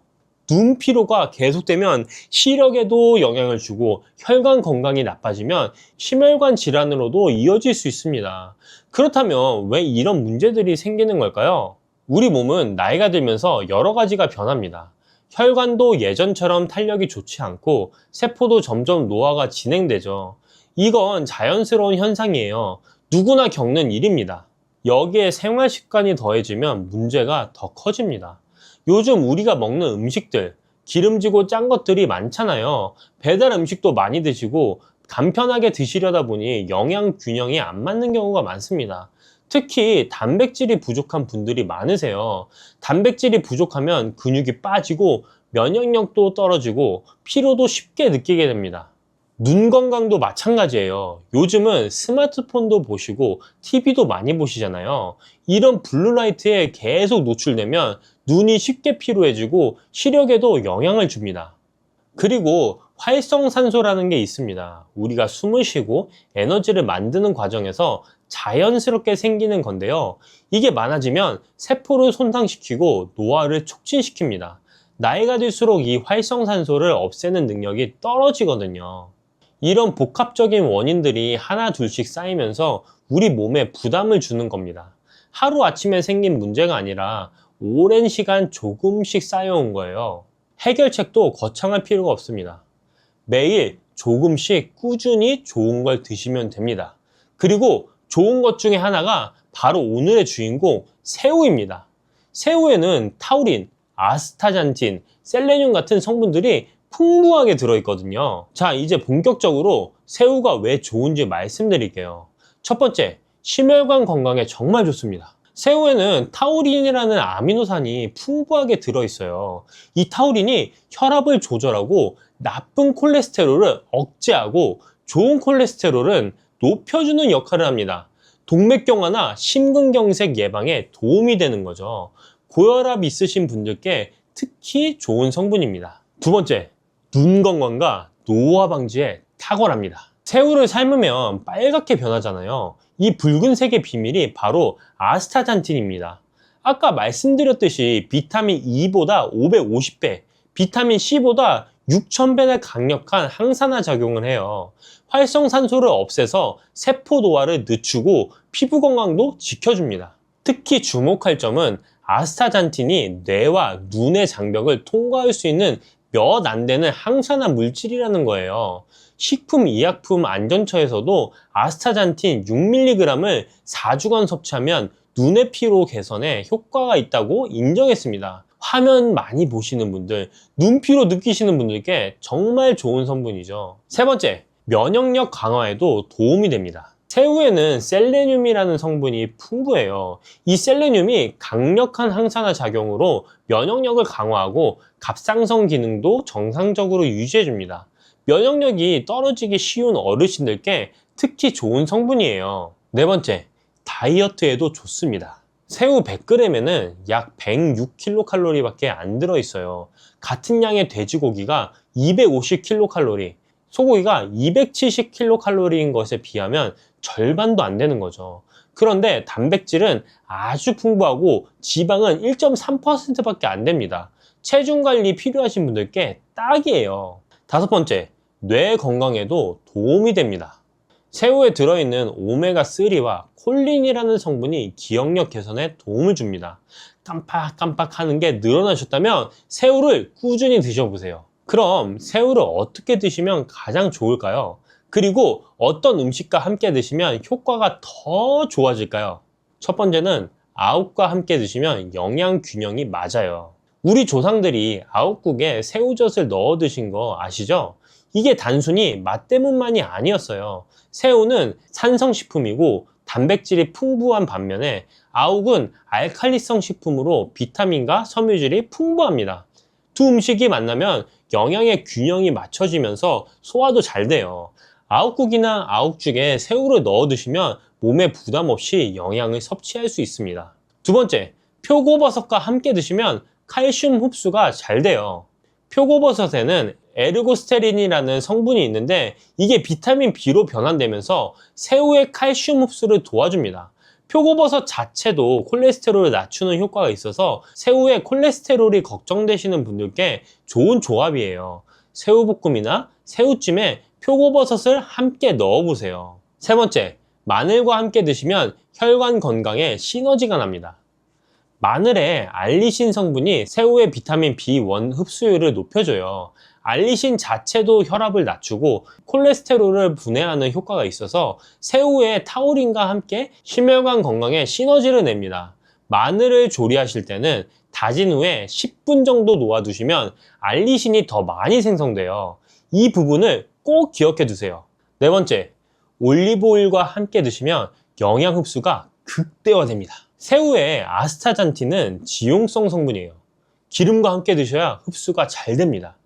눈 피로가 계속되면 시력에도 영향을 주고 혈관 건강이 나빠지면 심혈관 질환으로도 이어질 수 있습니다. 그렇다면 왜 이런 문제들이 생기는 걸까요? 우리 몸은 나이가 들면서 여러 가지가 변합니다. 혈관도 예전처럼 탄력이 좋지 않고 세포도 점점 노화가 진행되죠. 이건 자연스러운 현상이에요. 누구나 겪는 일입니다. 여기에 생활 습관이 더해지면 문제가 더 커집니다. 요즘 우리가 먹는 음식들, 기름지고 짠 것들이 많잖아요. 배달 음식도 많이 드시고 간편하게 드시려다 보니 영양 균형이 안 맞는 경우가 많습니다. 특히 단백질이 부족한 분들이 많으세요. 단백질이 부족하면 근육이 빠지고 면역력도 떨어지고 피로도 쉽게 느끼게 됩니다. 눈 건강도 마찬가지예요. 요즘은 스마트폰도 보시고 TV도 많이 보시잖아요. 이런 블루라이트에 계속 노출되면 눈이 쉽게 피로해지고 시력에도 영향을 줍니다. 그리고 활성산소라는 게 있습니다. 우리가 숨을 쉬고 에너지를 만드는 과정에서 자연스럽게 생기는 건데요. 이게 많아지면 세포를 손상시키고 노화를 촉진시킵니다. 나이가 들수록 이 활성산소를 없애는 능력이 떨어지거든요. 이런 복합적인 원인들이 하나 둘씩 쌓이면서 우리 몸에 부담을 주는 겁니다. 하루아침에 생긴 문제가 아니라 오랜 시간 조금씩 쌓여온 거예요. 해결책도 거창할 필요가 없습니다. 매일 조금씩 꾸준히 좋은 걸 드시면 됩니다. 그리고 좋은 것 중에 하나가 바로 오늘의 주인공 새우입니다. 새우에는 타우린, 아스타잔틴, 셀레늄 같은 성분들이 풍부하게 들어있거든요. 자, 이제 본격적으로 새우가 왜 좋은지 말씀드릴게요. 첫 번째, 심혈관 건강에 정말 좋습니다. 새우에는 타우린이라는 아미노산이 풍부하게 들어있어요. 이 타우린이 혈압을 조절하고 나쁜 콜레스테롤을 억제하고 좋은 콜레스테롤은 높여주는 역할을 합니다. 동맥경화나 심근경색 예방에 도움이 되는 거죠. 고혈압 있으신 분들께 특히 좋은 성분입니다. 두 번째, 눈 건강과 노화 방지에 탁월합니다. 새우를 삶으면 빨갛게 변하잖아요. 이 붉은색의 비밀이 바로 아스타잔틴입니다. 아까 말씀드렸듯이 비타민 E보다 550배, 비타민 C보다 6000배나 강력한 항산화 작용을 해요. 활성산소를 없애서 세포 노화를 늦추고 피부 건강도 지켜줍니다. 특히 주목할 점은 아스타잔틴이 뇌와 눈의 장벽을 통과할 수 있는 몇 안 되는 항산화 물질이라는 거예요. 식품의약품안전처에서도 아스타잔틴 6mg을 4주간 섭취하면 눈의 피로 개선에 효과가 있다고 인정했습니다. 화면 많이 보시는 분들, 눈피로 느끼시는 분들께 정말 좋은 성분이죠. 세 번째, 면역력 강화에도 도움이 됩니다. 새우에는 셀레늄이라는 성분이 풍부해요. 이 셀레늄이 강력한 항산화 작용으로 면역력을 강화하고 갑상선 기능도 정상적으로 유지해줍니다. 면역력이 떨어지기 쉬운 어르신들께 특히 좋은 성분이에요. 네 번째, 다이어트에도 좋습니다. 새우 100g에는 약 106kcal 밖에 안 들어있어요. 같은 양의 돼지고기가 250kcal, 소고기가 270kcal인 것에 비하면 절반도 안 되는 거죠. 그런데 단백질은 아주 풍부하고 지방은 1.3%밖에 안 됩니다. 체중 관리 필요하신 분들께 딱이에요. 다섯 번째, 뇌 건강에도 도움이 됩니다. 새우에 들어있는 오메가3와 콜린이라는 성분이 기억력 개선에 도움을 줍니다. 깜빡깜빡 하는 게 늘어나셨다면 새우를 꾸준히 드셔보세요. 그럼 새우를 어떻게 드시면 가장 좋을까요? 그리고 어떤 음식과 함께 드시면 효과가 더 좋아질까요? 첫 번째는 아욱과 함께 드시면 영양 균형이 맞아요. 우리 조상들이 아욱국에 새우젓을 넣어 드신 거 아시죠? 이게 단순히 맛 때문만이 아니었어요. 새우는 산성식품이고 단백질이 풍부한 반면에 아욱은 알칼리성 식품으로 비타민과 섬유질이 풍부합니다. 두 음식이 만나면 영양의 균형이 맞춰지면서 소화도 잘 돼요. 아욱국이나 아욱죽에 새우를 넣어 드시면 몸에 부담 없이 영양을 섭취할 수 있습니다. 두 번째, 표고버섯과 함께 드시면 칼슘 흡수가 잘 돼요. 표고버섯에는 에르고스테린이라는 성분이 있는데 이게 비타민 B로 변환되면서 새우의 칼슘 흡수를 도와줍니다. 표고버섯 자체도 콜레스테롤을 낮추는 효과가 있어서 새우의 콜레스테롤이 걱정되시는 분들께 좋은 조합이에요. 새우볶음이나 새우찜에 표고버섯을 함께 넣어보세요. 세 번째, 마늘과 함께 드시면 혈관 건강에 시너지가 납니다. 마늘에 알리신 성분이 새우의 비타민 B1 흡수율을 높여줘요. 알리신 자체도 혈압을 낮추고 콜레스테롤을 분해하는 효과가 있어서 새우의 타우린과 함께 심혈관 건강에 시너지를 냅니다. 마늘을 조리하실 때는 다진 후에 10분 정도 놓아두시면 알리신이 더 많이 생성돼요. 이 부분을 꼭 기억해 두세요. 네 번째, 올리브오일과 함께 드시면 영양 흡수가 극대화됩니다. 새우의 아스타잔틴은 지용성 성분이에요. 기름과 함께 드셔야 흡수가 잘 됩니다.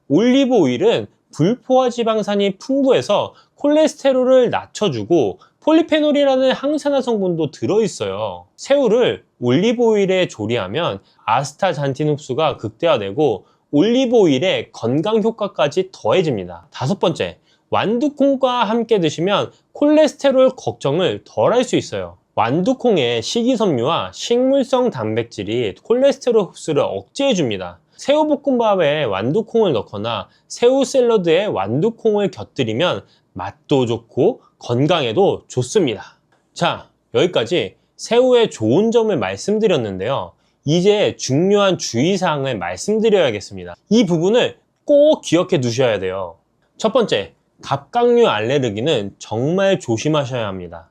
올리브 오일은 불포화 지방산이 풍부해서 콜레스테롤을 낮춰주고 폴리페놀이라는 항산화 성분도 들어있어요. 새우를 올리브 오일에 조리하면 아스타잔틴 흡수가 극대화되고 올리브 오일의 건강 효과까지 더해집니다. 다섯 번째, 완두콩과 함께 드시면 콜레스테롤 걱정을 덜 할 수 있어요. 완두콩의 식이섬유와 식물성 단백질이 콜레스테롤 흡수를 억제해줍니다. 새우볶음밥에 완두콩을 넣거나 새우 샐러드에 완두콩을 곁들이면 맛도 좋고 건강에도 좋습니다. 자, 여기까지 새우의 좋은 점을 말씀드렸는데요. 이제 중요한 주의사항을 말씀드려야겠습니다. 이 부분을 꼭 기억해 두셔야 돼요. 첫 번째, 갑각류 알레르기는 정말 조심하셔야 합니다.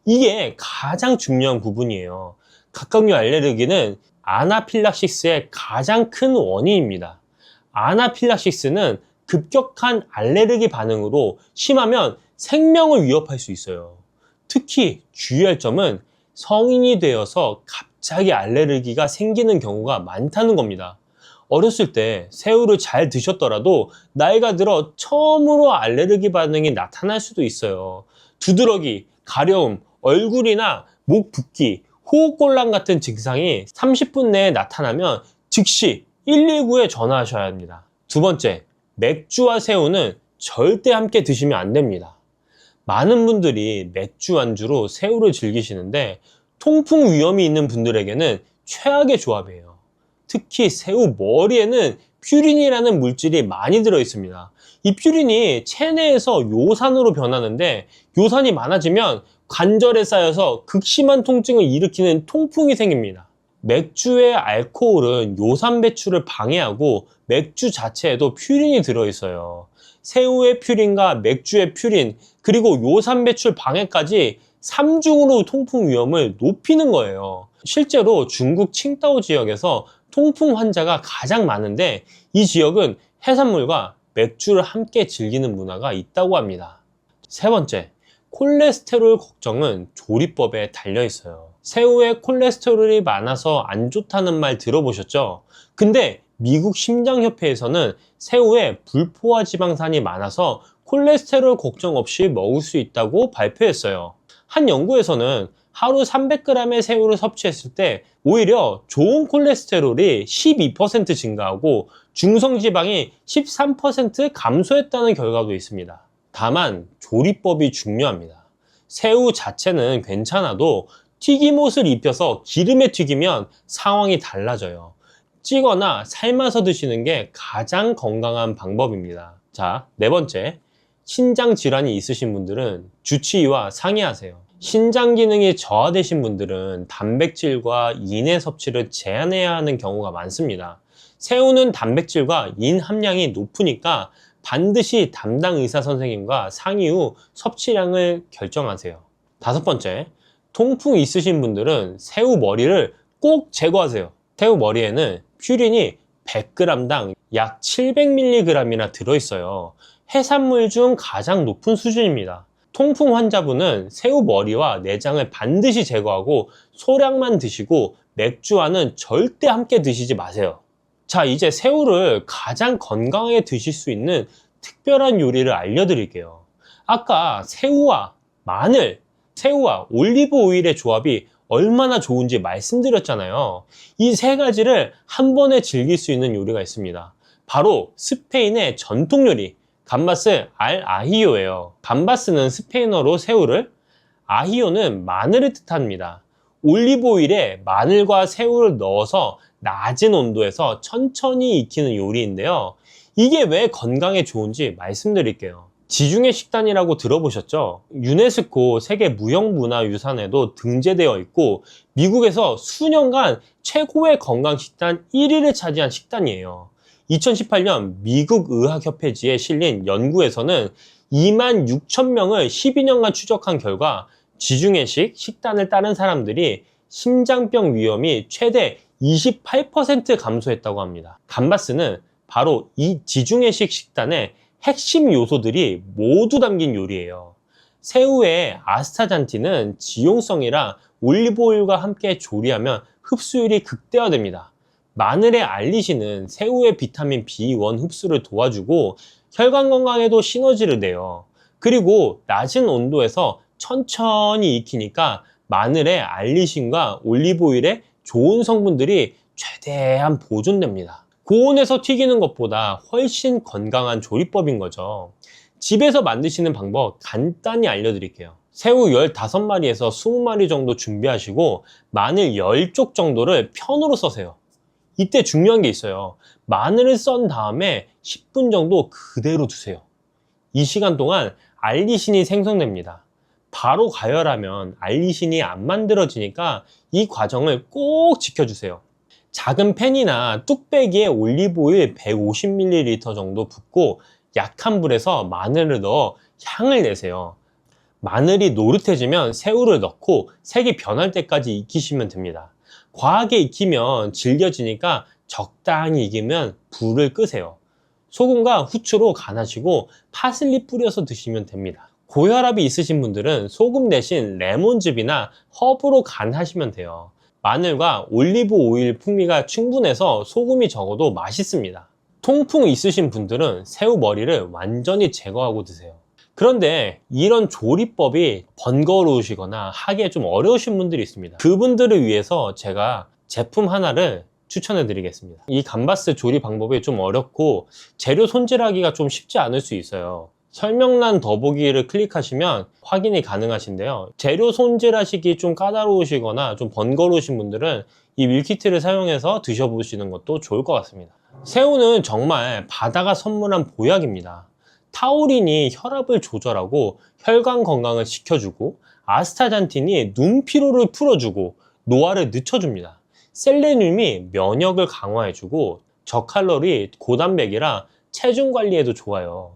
이게 가장 중요한 부분이에요. 갑각류 알레르기는 아나필락시스의 가장 큰 원인입니다. 아나필락시스는 급격한 알레르기 반응으로 심하면 생명을 위협할 수 있어요. 특히 주의할 점은 성인이 되어서 갑자기 알레르기가 생기는 경우가 많다는 겁니다. 어렸을 때 새우를 잘 드셨더라도 나이가 들어 처음으로 알레르기 반응이 나타날 수도 있어요. 두드러기, 가려움, 얼굴이나 목 붓기, 호흡곤란 같은 증상이 30분 내에 나타나면 즉시 119에 전화하셔야 합니다. 두 번째, 맥주와 새우는 절대 함께 드시면 안 됩니다. 많은 분들이 맥주 안주로 새우를 즐기시는데 통풍 위험이 있는 분들에게는 최악의 조합이에요. 특히 새우 머리에는 퓨린이라는 물질이 많이 들어 있습니다. 이 퓨린이 체내에서 요산으로 변하는데 요산이 많아지면 관절에 쌓여서 극심한 통증을 일으키는 통풍이 생깁니다. 맥주의 알코올은 요산 배출을 방해하고 맥주 자체에도 퓨린이 들어있어요. 새우의 퓨린과 맥주의 퓨린, 그리고 요산 배출 방해까지 3중으로 통풍 위험을 높이는 거예요. 실제로 중국 칭다오 지역에서 통풍 환자가 가장 많은데 이 지역은 해산물과 맥주를 함께 즐기는 문화가 있다고 합니다. 세 번째, 콜레스테롤 걱정은 조리법에 달려 있어요. 새우에 콜레스테롤이 많아서 안 좋다는 말 들어보셨죠? 근데 미국 심장협회에서는 새우에 불포화 지방산이 많아서 콜레스테롤 걱정 없이 먹을 수 있다고 발표했어요. 한 연구에서는 하루 300g의 새우를 섭취했을 때 오히려 좋은 콜레스테롤이 12% 증가하고 중성지방이 13% 감소했다는 결과도 있습니다. 다만 조리법이 중요합니다. 새우 자체는 괜찮아도 튀김옷을 입혀서 기름에 튀기면 상황이 달라져요. 찌거나 삶아서 드시는 게 가장 건강한 방법입니다. 자, 네 번째, 신장 질환이 있으신 분들은 주치의와 상의하세요. 신장 기능이 저하되신 분들은 단백질과 인의 섭취를 제한해야 하는 경우가 많습니다. 새우는 단백질과 인 함량이 높으니까 반드시 담당 의사 선생님과 상의 후 섭취량을 결정하세요. 다섯 번째, 통풍 있으신 분들은 새우 머리를 꼭 제거하세요. 새우 머리에는 퓨린이 100g당 약 700mg이나 들어있어요. 해산물 중 가장 높은 수준입니다. 통풍 환자분은 새우 머리와 내장을 반드시 제거하고 소량만 드시고 맥주와는 절대 함께 드시지 마세요. 자, 이제 새우를 가장 건강하게 드실 수 있는 특별한 요리를 알려드릴게요. 아까 새우와 마늘, 새우와 올리브 오일의 조합이 얼마나 좋은지 말씀드렸잖아요. 이 세 가지를 한 번에 즐길 수 있는 요리가 있습니다. 바로 스페인의 전통 요리, 감바스 알 아히요예요. 감바스는 스페인어로 새우를, 아히요는 마늘을 뜻합니다. 올리브 오일에 마늘과 새우를 넣어서 낮은 온도에서 천천히 익히는 요리인데요. 이게 왜 건강에 좋은지 말씀드릴게요. 지중해 식단이라고 들어보셨죠? 유네스코 세계 무형문화유산에도 등재되어 있고 미국에서 수년간 최고의 건강 식단 1위를 차지한 식단이에요. 2018년 미국 의학협회지에 실린 연구에서는 26,000명을 12년간 추적한 결과 지중해식 식단을 따른 사람들이 심장병 위험이 최대 28% 감소했다고 합니다. 감바스는 바로 이 지중해식 식단의 핵심 요소들이 모두 담긴 요리예요. 새우의 아스타잔틴은 지용성이라 올리브오일과 함께 조리하면 흡수율이 극대화됩니다. 마늘의 알리신은 새우의 비타민 B1 흡수를 도와주고 혈관 건강에도 시너지를 내요. 그리고 낮은 온도에서 천천히 익히니까 마늘의 알리신과 올리브오일의 좋은 성분들이 최대한 보존됩니다. 고온에서 튀기는 것보다 훨씬 건강한 조리법인 거죠. 집에서 만드시는 방법 간단히 알려드릴게요. 새우 15마리에서 20마리 정도 준비하시고 마늘 10쪽 정도를 편으로 써세요. 이때 중요한 게 있어요. 마늘을 썬 다음에 10분 정도 그대로 두세요. 이 시간 동안 알리신이 생성됩니다. 바로 가열하면 알리신이 안 만들어지니까 이 과정을 꼭 지켜주세요. 작은 팬이나 뚝배기에 올리브오일 150ml 정도 붓고 약한 불에서 마늘을 넣어 향을 내세요. 마늘이 노릇해지면 새우를 넣고 색이 변할 때까지 익히시면 됩니다. 과하게 익히면 질겨지니까 적당히 익으면 불을 끄세요. 소금과 후추로 간하시고 파슬리 뿌려서 드시면 됩니다. 고혈압이 있으신 분들은 소금 대신 레몬즙이나 허브로 간하시면 돼요. 마늘과 올리브 오일 풍미가 충분해서 소금이 적어도 맛있습니다. 통풍 있으신 분들은 새우 머리를 완전히 제거하고 드세요. 그런데 이런 조리법이 번거로우시거나 하기에 좀 어려우신 분들이 있습니다. 그분들을 위해서 제가 제품 하나를 추천해 드리겠습니다. 이 감바스 조리 방법이 좀 어렵고 재료 손질하기가 좀 쉽지 않을 수 있어요. 설명란 더보기를 클릭하시면 확인이 가능하신데요. 재료 손질하시기 좀 까다로우시거나 좀 번거로우신 분들은 이 밀키트를 사용해서 드셔보시는 것도 좋을 것 같습니다. 새우는 정말 바다가 선물한 보약입니다. 타우린이 혈압을 조절하고 혈관 건강을 지켜주고, 아스타잔틴이 눈 피로를 풀어주고 노화를 늦춰줍니다. 셀레늄이 면역을 강화해주고, 저칼로리 고단백이라 체중 관리에도 좋아요.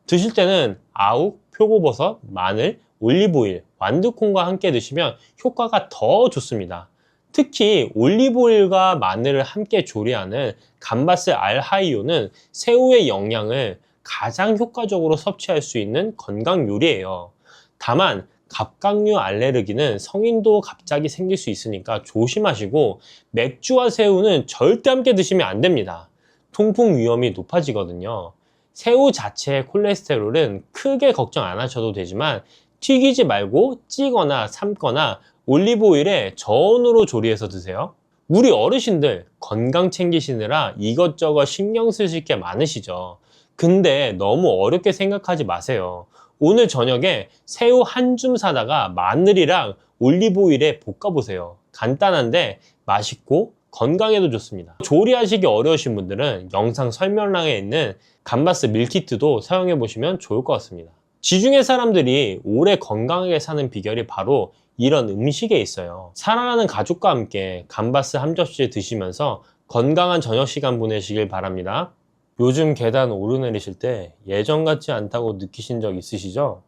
드실 때는 아욱, 표고버섯, 마늘, 올리브오일, 완두콩과 함께 드시면 효과가 더 좋습니다. 특히 올리브오일과 마늘을 함께 조리하는 감바스 알하이오는 새우의 영양을 가장 효과적으로 섭취할 수 있는 건강 요리예요. 다만 갑각류 알레르기는 성인도 갑자기 생길 수 있으니까 조심하시고, 맥주와 새우는 절대 함께 드시면 안 됩니다. 통풍 위험이 높아지거든요. 새우 자체의 콜레스테롤은 크게 걱정 안 하셔도 되지만 튀기지 말고 찌거나 삶거나 올리브오일에 저온으로 조리해서 드세요. 우리 어르신들 건강 챙기시느라 이것저것 신경 쓰실 게 많으시죠. 근데 너무 어렵게 생각하지 마세요. 오늘 저녁에 새우 한 줌 사다가 마늘이랑 올리브오일에 볶아보세요. 간단한데 맛있고 건강에도 좋습니다. 조리하시기 어려우신 분들은 영상 설명란에 있는 감바스 밀키트도 사용해 보시면 좋을 것 같습니다. 지중해 사람들이 오래 건강하게 사는 비결이 바로 이런 음식에 있어요. 사랑하는 가족과 함께 감바스 한 접시 드시면서 건강한 저녁 시간 보내시길 바랍니다. 요즘 계단 오르내리실 때 예전 같지 않다고 느끼신 적 있으시죠?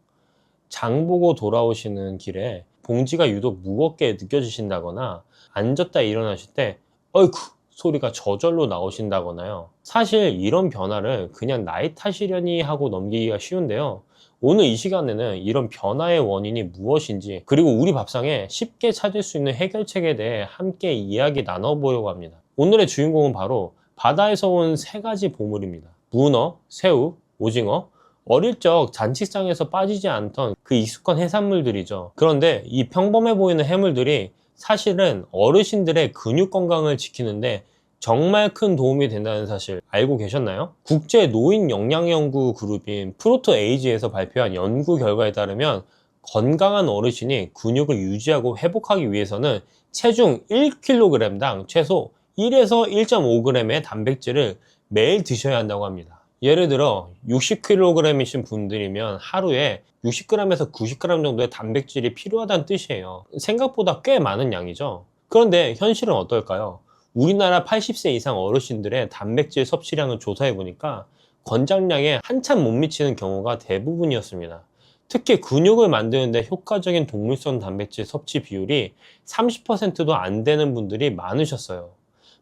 장 보고 돌아오시는 길에 봉지가 유독 무겁게 느껴지신다거나, 앉았다 일어나실 때 어이쿠 소리가 저절로 나오신다거나요. 사실 이런 변화를 그냥 나이 탓이려니 하고 넘기기가 쉬운데요. 오늘 이 시간에는 이런 변화의 원인이 무엇인지, 그리고 우리 밥상에 쉽게 찾을 수 있는 해결책에 대해 함께 이야기 나눠보려고 합니다. 오늘의 주인공은 바로 바다에서 온 세 가지 보물입니다. 문어, 새우, 오징어. 어릴 적 잔치상에서 빠지지 않던 그 익숙한 해산물들이죠. 그런데 이 평범해 보이는 해물들이 사실은 어르신들의 근육 건강을 지키는데 정말 큰 도움이 된다는 사실 알고 계셨나요? 국제 노인 영양 연구 그룹인 프로토 에이지에서 발표한 연구 결과에 따르면 건강한 어르신이 근육을 유지하고 회복하기 위해서는 체중 1kg당 최소 1에서 1.5g의 단백질을 매일 드셔야 한다고 합니다. 예를 들어 60kg이신 분들이면 하루에 60g에서 90g 정도의 단백질이 필요하다는 뜻이에요. 생각보다 꽤 많은 양이죠. 그런데 현실은 어떨까요? 우리나라 80세 이상 어르신들의 단백질 섭취량을 조사해 보니까 권장량에 한참 못 미치는 경우가 대부분이었습니다. 특히 근육을 만드는 데 효과적인 동물성 단백질 섭취 비율이 30%도 안 되는 분들이 많으셨어요.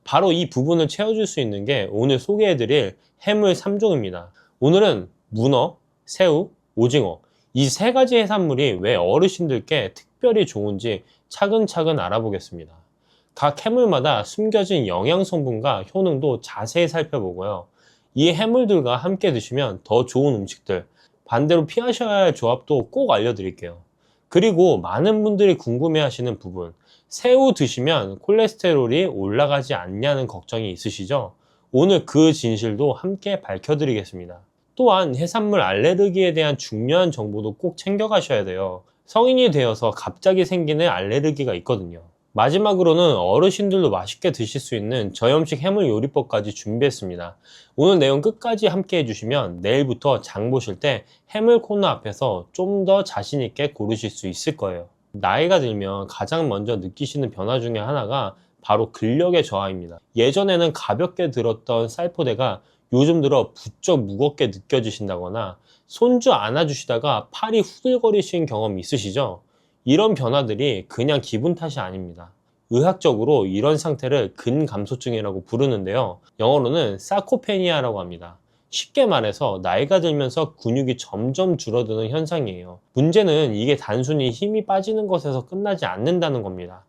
바로 이 부분을 채워줄 수 있는 게 오늘 소개해드릴 해물 3종입니다. 오늘은 문어, 새우, 오징어, 이 세 가지 해산물이 왜 어르신들께 특별히 좋은지 차근차근 알아보겠습니다. 각 해물마다 숨겨진 영양 성분과 효능도 자세히 살펴보고요. 이 해물들과 함께 드시면 더 좋은 음식들, 반대로 피하셔야 할 조합도 꼭 알려드릴게요. 그리고 많은 분들이 궁금해하시는 부분, 새우 드시면 콜레스테롤이 올라가지 않냐는 걱정이 있으시죠? 오늘 그 진실도 함께 밝혀드리겠습니다. 또한 해산물 알레르기에 대한 중요한 정보도 꼭 챙겨가셔야 돼요. 성인이 되어서 갑자기 생기는 알레르기가 있거든요. 마지막으로는 어르신들도 맛있게 드실 수 있는 저염식 해물 요리법까지 준비했습니다. 오늘 내용 끝까지 함께 해주시면 내일부터 장 보실 때 해물 코너 앞에서 좀 더 자신 있게 고르실 수 있을 거예요. 나이가 들면 가장 먼저 느끼시는 변화 중에 하나가 바로 근력의 저하입니다. 예전에는 가볍게 들었던 쌀포대가 요즘 들어 부쩍 무겁게 느껴지신다거나 손주 안아주시다가 팔이 후들거리신 경험 있으시죠? 이런 변화들이 그냥 기분 탓이 아닙니다. 의학적으로 이런 상태를 근감소증이라고 부르는데요. 영어로는 사코페니아라고 합니다. 쉽게 말해서 나이가 들면서 근육이 점점 줄어드는 현상이에요. 문제는 이게 단순히 힘이 빠지는 것에서 끝나지 않는다는 겁니다.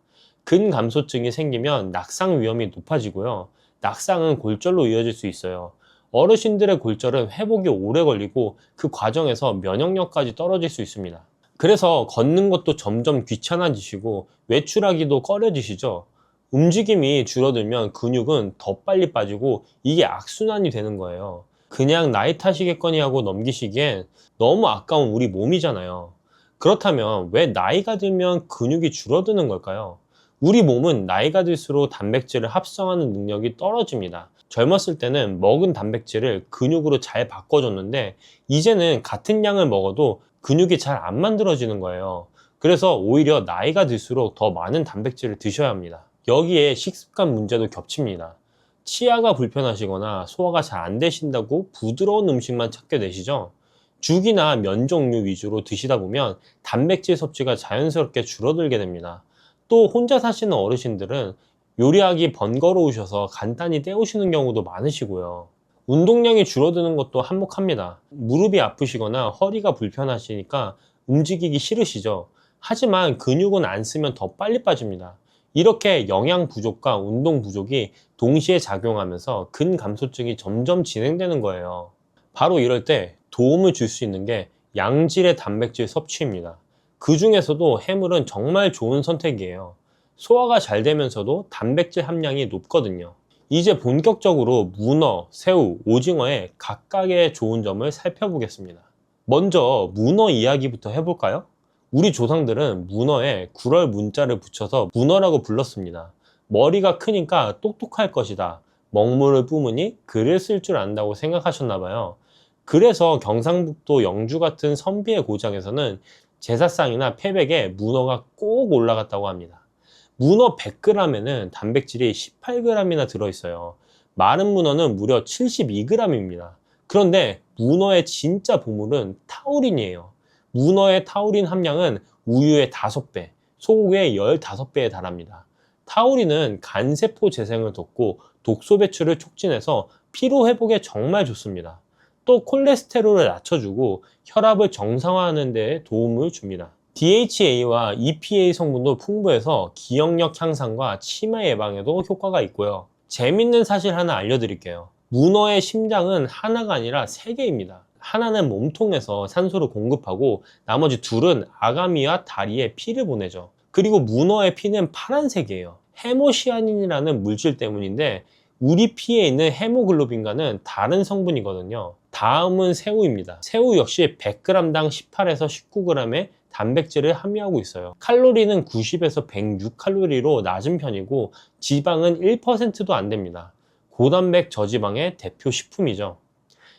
근감소증이 생기면 낙상 위험이 높아지고요. 낙상은 골절로 이어질 수 있어요. 어르신들의 골절은 회복이 오래 걸리고 그 과정에서 면역력까지 떨어질 수 있습니다. 그래서 걷는 것도 점점 귀찮아지시고 외출하기도 꺼려지시죠? 움직임이 줄어들면 근육은 더 빨리 빠지고 이게 악순환이 되는 거예요. 그냥 나이 탓이겠거니 하고 넘기시기엔 너무 아까운 우리 몸이잖아요. 그렇다면 왜 나이가 들면 근육이 줄어드는 걸까요? 우리 몸은 나이가 들수록 단백질을 합성하는 능력이 떨어집니다. 젊었을 때는 먹은 단백질을 근육으로 잘 바꿔줬는데 이제는 같은 양을 먹어도 근육이 잘 안 만들어지는 거예요. 그래서 오히려 나이가 들수록 더 많은 단백질을 드셔야 합니다. 여기에 식습관 문제도 겹칩니다. 치아가 불편하시거나 소화가 잘 안 되신다고 부드러운 음식만 찾게 되시죠? 죽이나 면 종류 위주로 드시다 보면 단백질 섭취가 자연스럽게 줄어들게 됩니다. 또 혼자 사시는 어르신들은 요리하기 번거로우셔서 간단히 때우시는 경우도 많으시고요. 운동량이 줄어드는 것도 한몫합니다. 무릎이 아프시거나 허리가 불편하시니까 움직이기 싫으시죠? 하지만 근육은 안 쓰면 더 빨리 빠집니다. 이렇게 영양 부족과 운동 부족이 동시에 작용하면서 근감소증이 점점 진행되는 거예요. 바로 이럴 때 도움을 줄 수 있는 게 양질의 단백질 섭취입니다. 그 중에서도 해물은 정말 좋은 선택이에요. 소화가 잘 되면서도 단백질 함량이 높거든요. 이제 본격적으로 문어, 새우, 오징어의 각각의 좋은 점을 살펴보겠습니다. 먼저 문어 이야기부터 해볼까요? 우리 조상들은 문어에 굴얼 문자를 붙여서 문어라고 불렀습니다. 머리가 크니까 똑똑할 것이다. 먹물을 뿜으니 글을 쓸 줄 안다고 생각하셨나봐요. 그래서 경상북도 영주 같은 선비의 고장에서는 제사상이나 패백에 문어가 꼭 올라갔다고 합니다. 문어 100g에는 단백질이 18g이나 들어있어요. 마른 문어는 무려 72g입니다. 그런데 문어의 진짜 보물은 타우린이에요. 문어의 타우린 함량은 우유의 5배, 소고기의 15배에 달합니다. 타우린은 간세포 재생을 돕고 독소 배출을 촉진해서 피로 회복에 정말 좋습니다. 또 콜레스테롤을 낮춰주고 혈압을 정상화하는 데 도움을 줍니다. DHA와 EPA 성분도 풍부해서 기억력 향상과 치매 예방에도 효과가 있고요. 재밌는 사실 하나 알려드릴게요. 문어의 심장은 하나가 아니라 3개입니다. 하나는 몸통에서 산소를 공급하고 나머지 둘은 아가미와 다리에 피를 보내죠. 그리고 문어의 피는 파란색이에요. 헤모시아닌이라는 물질 때문인데 우리 피에 있는 헤모글로빈과는 다른 성분이거든요. 다음은 새우입니다. 새우 역시 100g당 18에서 19g의 단백질을 함유하고 있어요. 칼로리는 90에서 106칼로리로 낮은 편이고 지방은 1%도 안 됩니다. 고단백 저지방의 대표 식품이죠.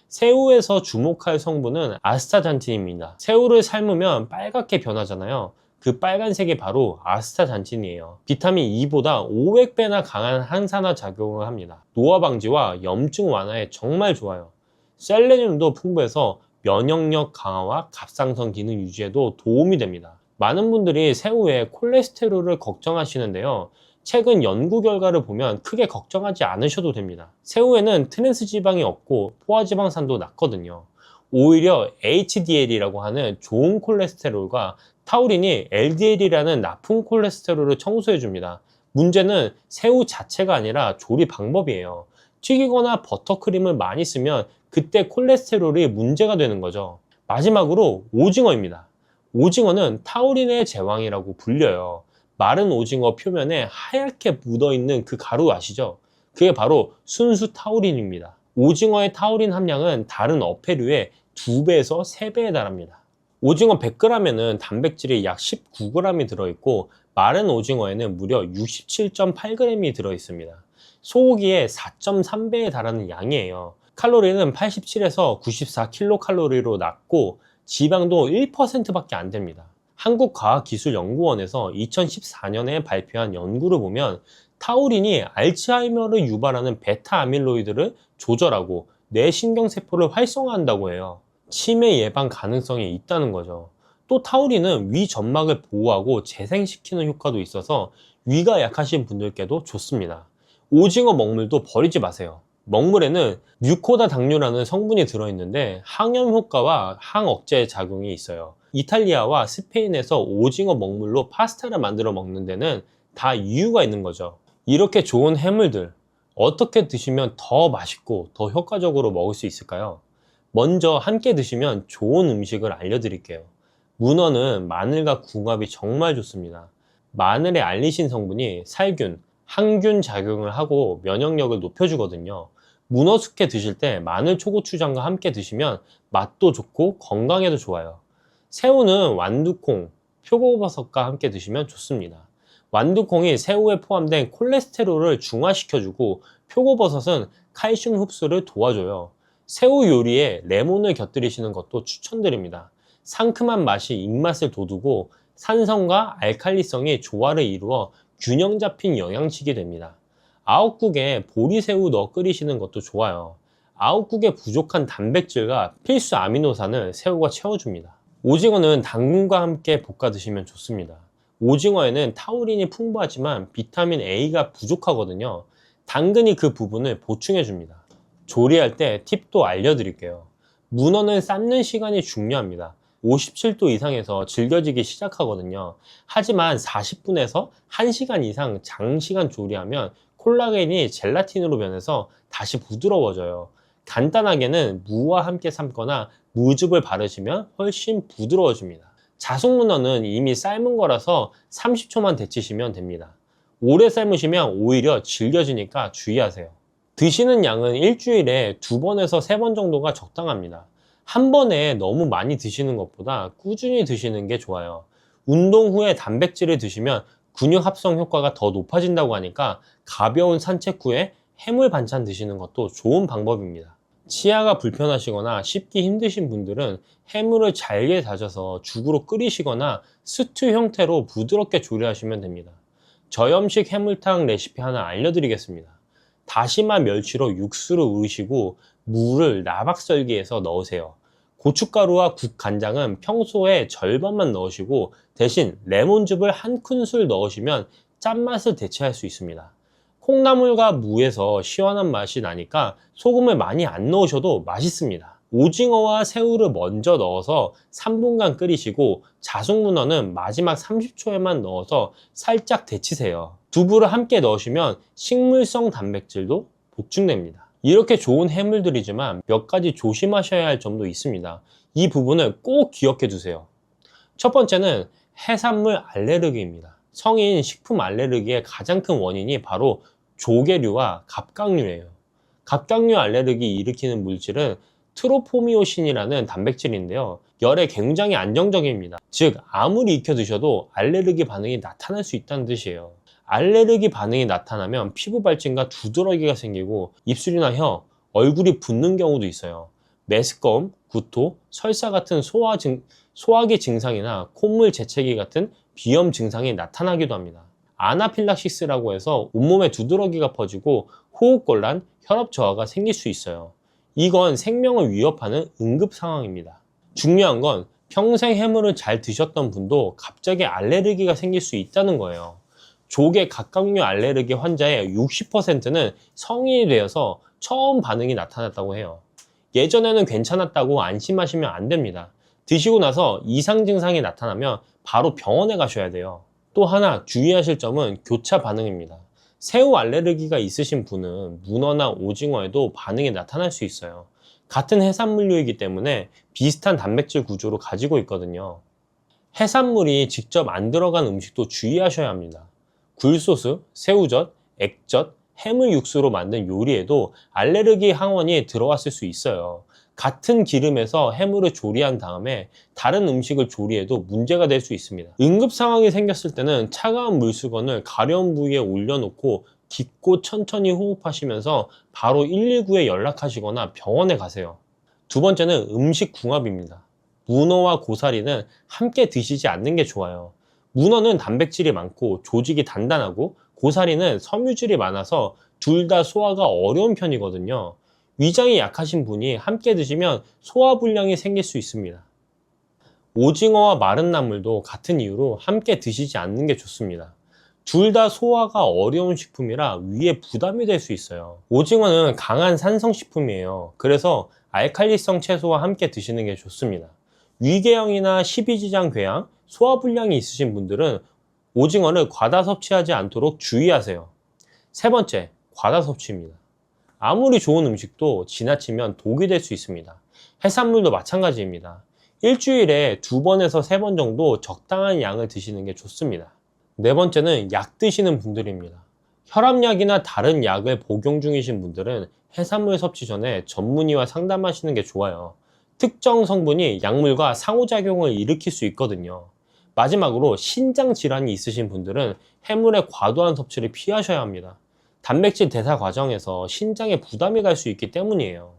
새우에서 주목할 성분은 아스타잔틴입니다. 새우를 삶으면 빨갛게 변하잖아요. 그 빨간색이 바로 아스타잔틴이에요. 비타민 E보다 500배나 강한 항산화 작용을 합니다. 노화 방지와 염증 완화에 정말 좋아요. 셀레늄도 풍부해서 면역력 강화와 갑상선 기능 유지에도 도움이 됩니다. 많은 분들이 새우에 콜레스테롤을 걱정하시는데요. 최근 연구 결과를 보면 크게 걱정하지 않으셔도 됩니다. 새우에는 트랜스 지방이 없고 포화지방산도 낮거든요. 오히려 HDL이라고 하는 좋은 콜레스테롤과 타우린이 LDL이라는 나쁜 콜레스테롤을 청소해 줍니다. 문제는 새우 자체가 아니라 조리 방법이에요. 튀기거나 버터크림을 많이 쓰면 그때 콜레스테롤이 문제가 되는 거죠. 마지막으로 오징어입니다. 오징어는 타우린의 제왕이라고 불려요. 마른 오징어 표면에 하얗게 묻어있는 그 가루 아시죠? 그게 바로 순수 타우린입니다. 오징어의 타우린 함량은 다른 어패류의 2배에서 3배에 달합니다. 오징어 100g에는 단백질이 약 19g이 들어있고 마른 오징어에는 무려 67.8g이 들어있습니다. 소고기의 4.3배에 달하는 양이에요. 칼로리는 87에서 94kcal로 낮고 지방도 1%밖에 안 됩니다. 한국과학기술연구원에서 2014년에 발표한 연구를 보면 타우린이 알츠하이머를 유발하는 베타 아밀로이드를 조절하고 뇌 신경세포를 활성화한다고 해요. 치매 예방 가능성이 있다는 거죠. 또 타우린은 위 점막을 보호하고 재생시키는 효과도 있어서 위가 약하신 분들께도 좋습니다. 오징어 먹물도 버리지 마세요. 먹물에는 뮤코다 당류라는 성분이 들어있는데 항염 효과와 항억제 작용이 있어요. 이탈리아와 스페인에서 오징어 먹물로 파스타를 만들어 먹는 데는 다 이유가 있는 거죠. 이렇게 좋은 해물들 어떻게 드시면 더 맛있고 더 효과적으로 먹을 수 있을까요? 먼저 함께 드시면 좋은 음식을 알려드릴게요. 문어는 마늘과 궁합이 정말 좋습니다. 마늘의 알리신 성분이 살균, 항균 작용을 하고 면역력을 높여주거든요. 문어 숙회 드실 때 마늘 초고추장과 함께 드시면 맛도 좋고 건강에도 좋아요. 새우는 완두콩, 표고버섯과 함께 드시면 좋습니다. 완두콩이 새우에 포함된 콜레스테롤을 중화시켜주고 표고버섯은 칼슘 흡수를 도와줘요. 새우 요리에 레몬을 곁들이시는 것도 추천드립니다. 상큼한 맛이 입맛을 돋우고 산성과 알칼리성이 조화를 이루어 균형 잡힌 영양식이 됩니다. 아욱국에 보리새우 넣어 끓이시는 것도 좋아요. 아욱국에 부족한 단백질과 필수 아미노산을 새우가 채워줍니다. 오징어는 당근과 함께 볶아 드시면 좋습니다. 오징어에는 타우린이 풍부하지만 비타민 A가 부족하거든요. 당근이 그 부분을 보충해 줍니다. 조리할 때 팁도 알려드릴게요. 문어는 삶는 시간이 중요합니다. 57도 이상에서 질겨지기 시작하거든요. 하지만 40분에서 1시간 이상 장시간 조리하면 콜라겐이 젤라틴으로 변해서 다시 부드러워져요. 간단하게는 무와 함께 삶거나 무즙을 바르시면 훨씬 부드러워집니다. 자숙문어는 이미 삶은 거라서 30초만 데치시면 됩니다. 오래 삶으시면 오히려 질겨지니까 주의하세요. 드시는 양은 일주일에 2번에서 3번 정도가 적당합니다. 한 번에 너무 많이 드시는 것보다 꾸준히 드시는 게 좋아요. 운동 후에 단백질을 드시면 근육 합성 효과가 더 높아진다고 하니까 가벼운 산책 후에 해물 반찬 드시는 것도 좋은 방법입니다. 치아가 불편하시거나 씹기 힘드신 분들은 해물을 잘게 다져서 죽으로 끓이시거나 스튜 형태로 부드럽게 조리하시면 됩니다. 저염식 해물탕 레시피 하나 알려드리겠습니다. 다시마 멸치로 육수를 우으시고 물을 나박썰기해서 넣으세요. 고춧가루와 국간장은 평소에 절반만 넣으시고 대신 레몬즙을 한 큰술 넣으시면 짠맛을 대체할 수 있습니다. 콩나물과 무에서 시원한 맛이 나니까 소금을 많이 안 넣으셔도 맛있습니다. 오징어와 새우를 먼저 넣어서 3분간 끓이시고 자숙문어는 마지막 30초에만 넣어서 살짝 데치세요. 두부를 함께 넣으시면 식물성 단백질도 보충됩니다. 이렇게 좋은 해물들이지만 몇 가지 조심하셔야 할 점도 있습니다. 이 부분을 꼭 기억해 두세요. 첫 번째는 해산물 알레르기입니다. 성인 식품 알레르기의 가장 큰 원인이 바로 조개류와 갑각류예요. 갑각류 알레르기 일으키는 물질은 트로포미오신이라는 단백질인데요. 열에 굉장히 안정적입니다. 즉 아무리 익혀 드셔도 알레르기 반응이 나타날 수 있다는 뜻이에요. 알레르기 반응이 나타나면 피부 발진과 두드러기가 생기고 입술이나 혀, 얼굴이 붓는 경우도 있어요. 메스꺼움, 구토, 설사 같은 소화기 증상이나 콧물 재채기 같은 비염 증상이 나타나기도 합니다. 아나필락시스라고 해서 온몸에 두드러기가 퍼지고 호흡곤란, 혈압 저하가 생길 수 있어요. 이건 생명을 위협하는 응급 상황입니다. 중요한 건 평생 해물을 잘 드셨던 분도 갑자기 알레르기가 생길 수 있다는 거예요. 조개 갑각류 알레르기 환자의 60%는 성인이 되어서 처음 반응이 나타났다고 해요. 예전에는 괜찮았다고 안심하시면 안 됩니다. 드시고 나서 이상 증상이 나타나면 바로 병원에 가셔야 돼요. 또 하나 주의하실 점은 교차 반응입니다. 새우 알레르기가 있으신 분은 문어나 오징어에도 반응이 나타날 수 있어요. 같은 해산물류이기 때문에 비슷한 단백질 구조를 가지고 있거든요. 해산물이 직접 안 들어간 음식도 주의하셔야 합니다. 굴소스, 새우젓, 액젓, 해물 육수로 만든 요리에도 알레르기 항원이 들어왔을 수 있어요. 같은 기름에서 해물을 조리한 다음에 다른 음식을 조리해도 문제가 될 수 있습니다. 응급 상황이 생겼을 때는 차가운 물수건을 가려운 부위에 올려놓고 깊고 천천히 호흡하시면서 바로 119에 연락하시거나 병원에 가세요. 두 번째는 음식 궁합입니다. 문어와 고사리는 함께 드시지 않는 게 좋아요. 문어는 단백질이 많고 조직이 단단하고 고사리는 섬유질이 많아서 둘 다 소화가 어려운 편이거든요. 위장이 약하신 분이 함께 드시면 소화불량이 생길 수 있습니다. 오징어와 마른 나물도 같은 이유로 함께 드시지 않는 게 좋습니다. 둘 다 소화가 어려운 식품이라 위에 부담이 될 수 있어요. 오징어는 강한 산성식품이에요. 그래서 알칼리성 채소와 함께 드시는 게 좋습니다. 위궤양이나 십이지장 궤양, 소화불량이 있으신 분들은 오징어를 과다 섭취하지 않도록 주의하세요. 세 번째, 과다 섭취입니다. 아무리 좋은 음식도 지나치면 독이 될 수 있습니다. 해산물도 마찬가지입니다. 일주일에 2번에서 3번 정도 적당한 양을 드시는 게 좋습니다. 네 번째는 약 드시는 분들입니다. 혈압약이나 다른 약을 복용 중이신 분들은 해산물 섭취 전에 전문의와 상담하시는 게 좋아요. 특정 성분이 약물과 상호작용을 일으킬 수 있거든요. 마지막으로 신장 질환이 있으신 분들은 해물의 과도한 섭취를 피하셔야 합니다. 단백질 대사 과정에서 신장에 부담이 갈 수 있기 때문이에요.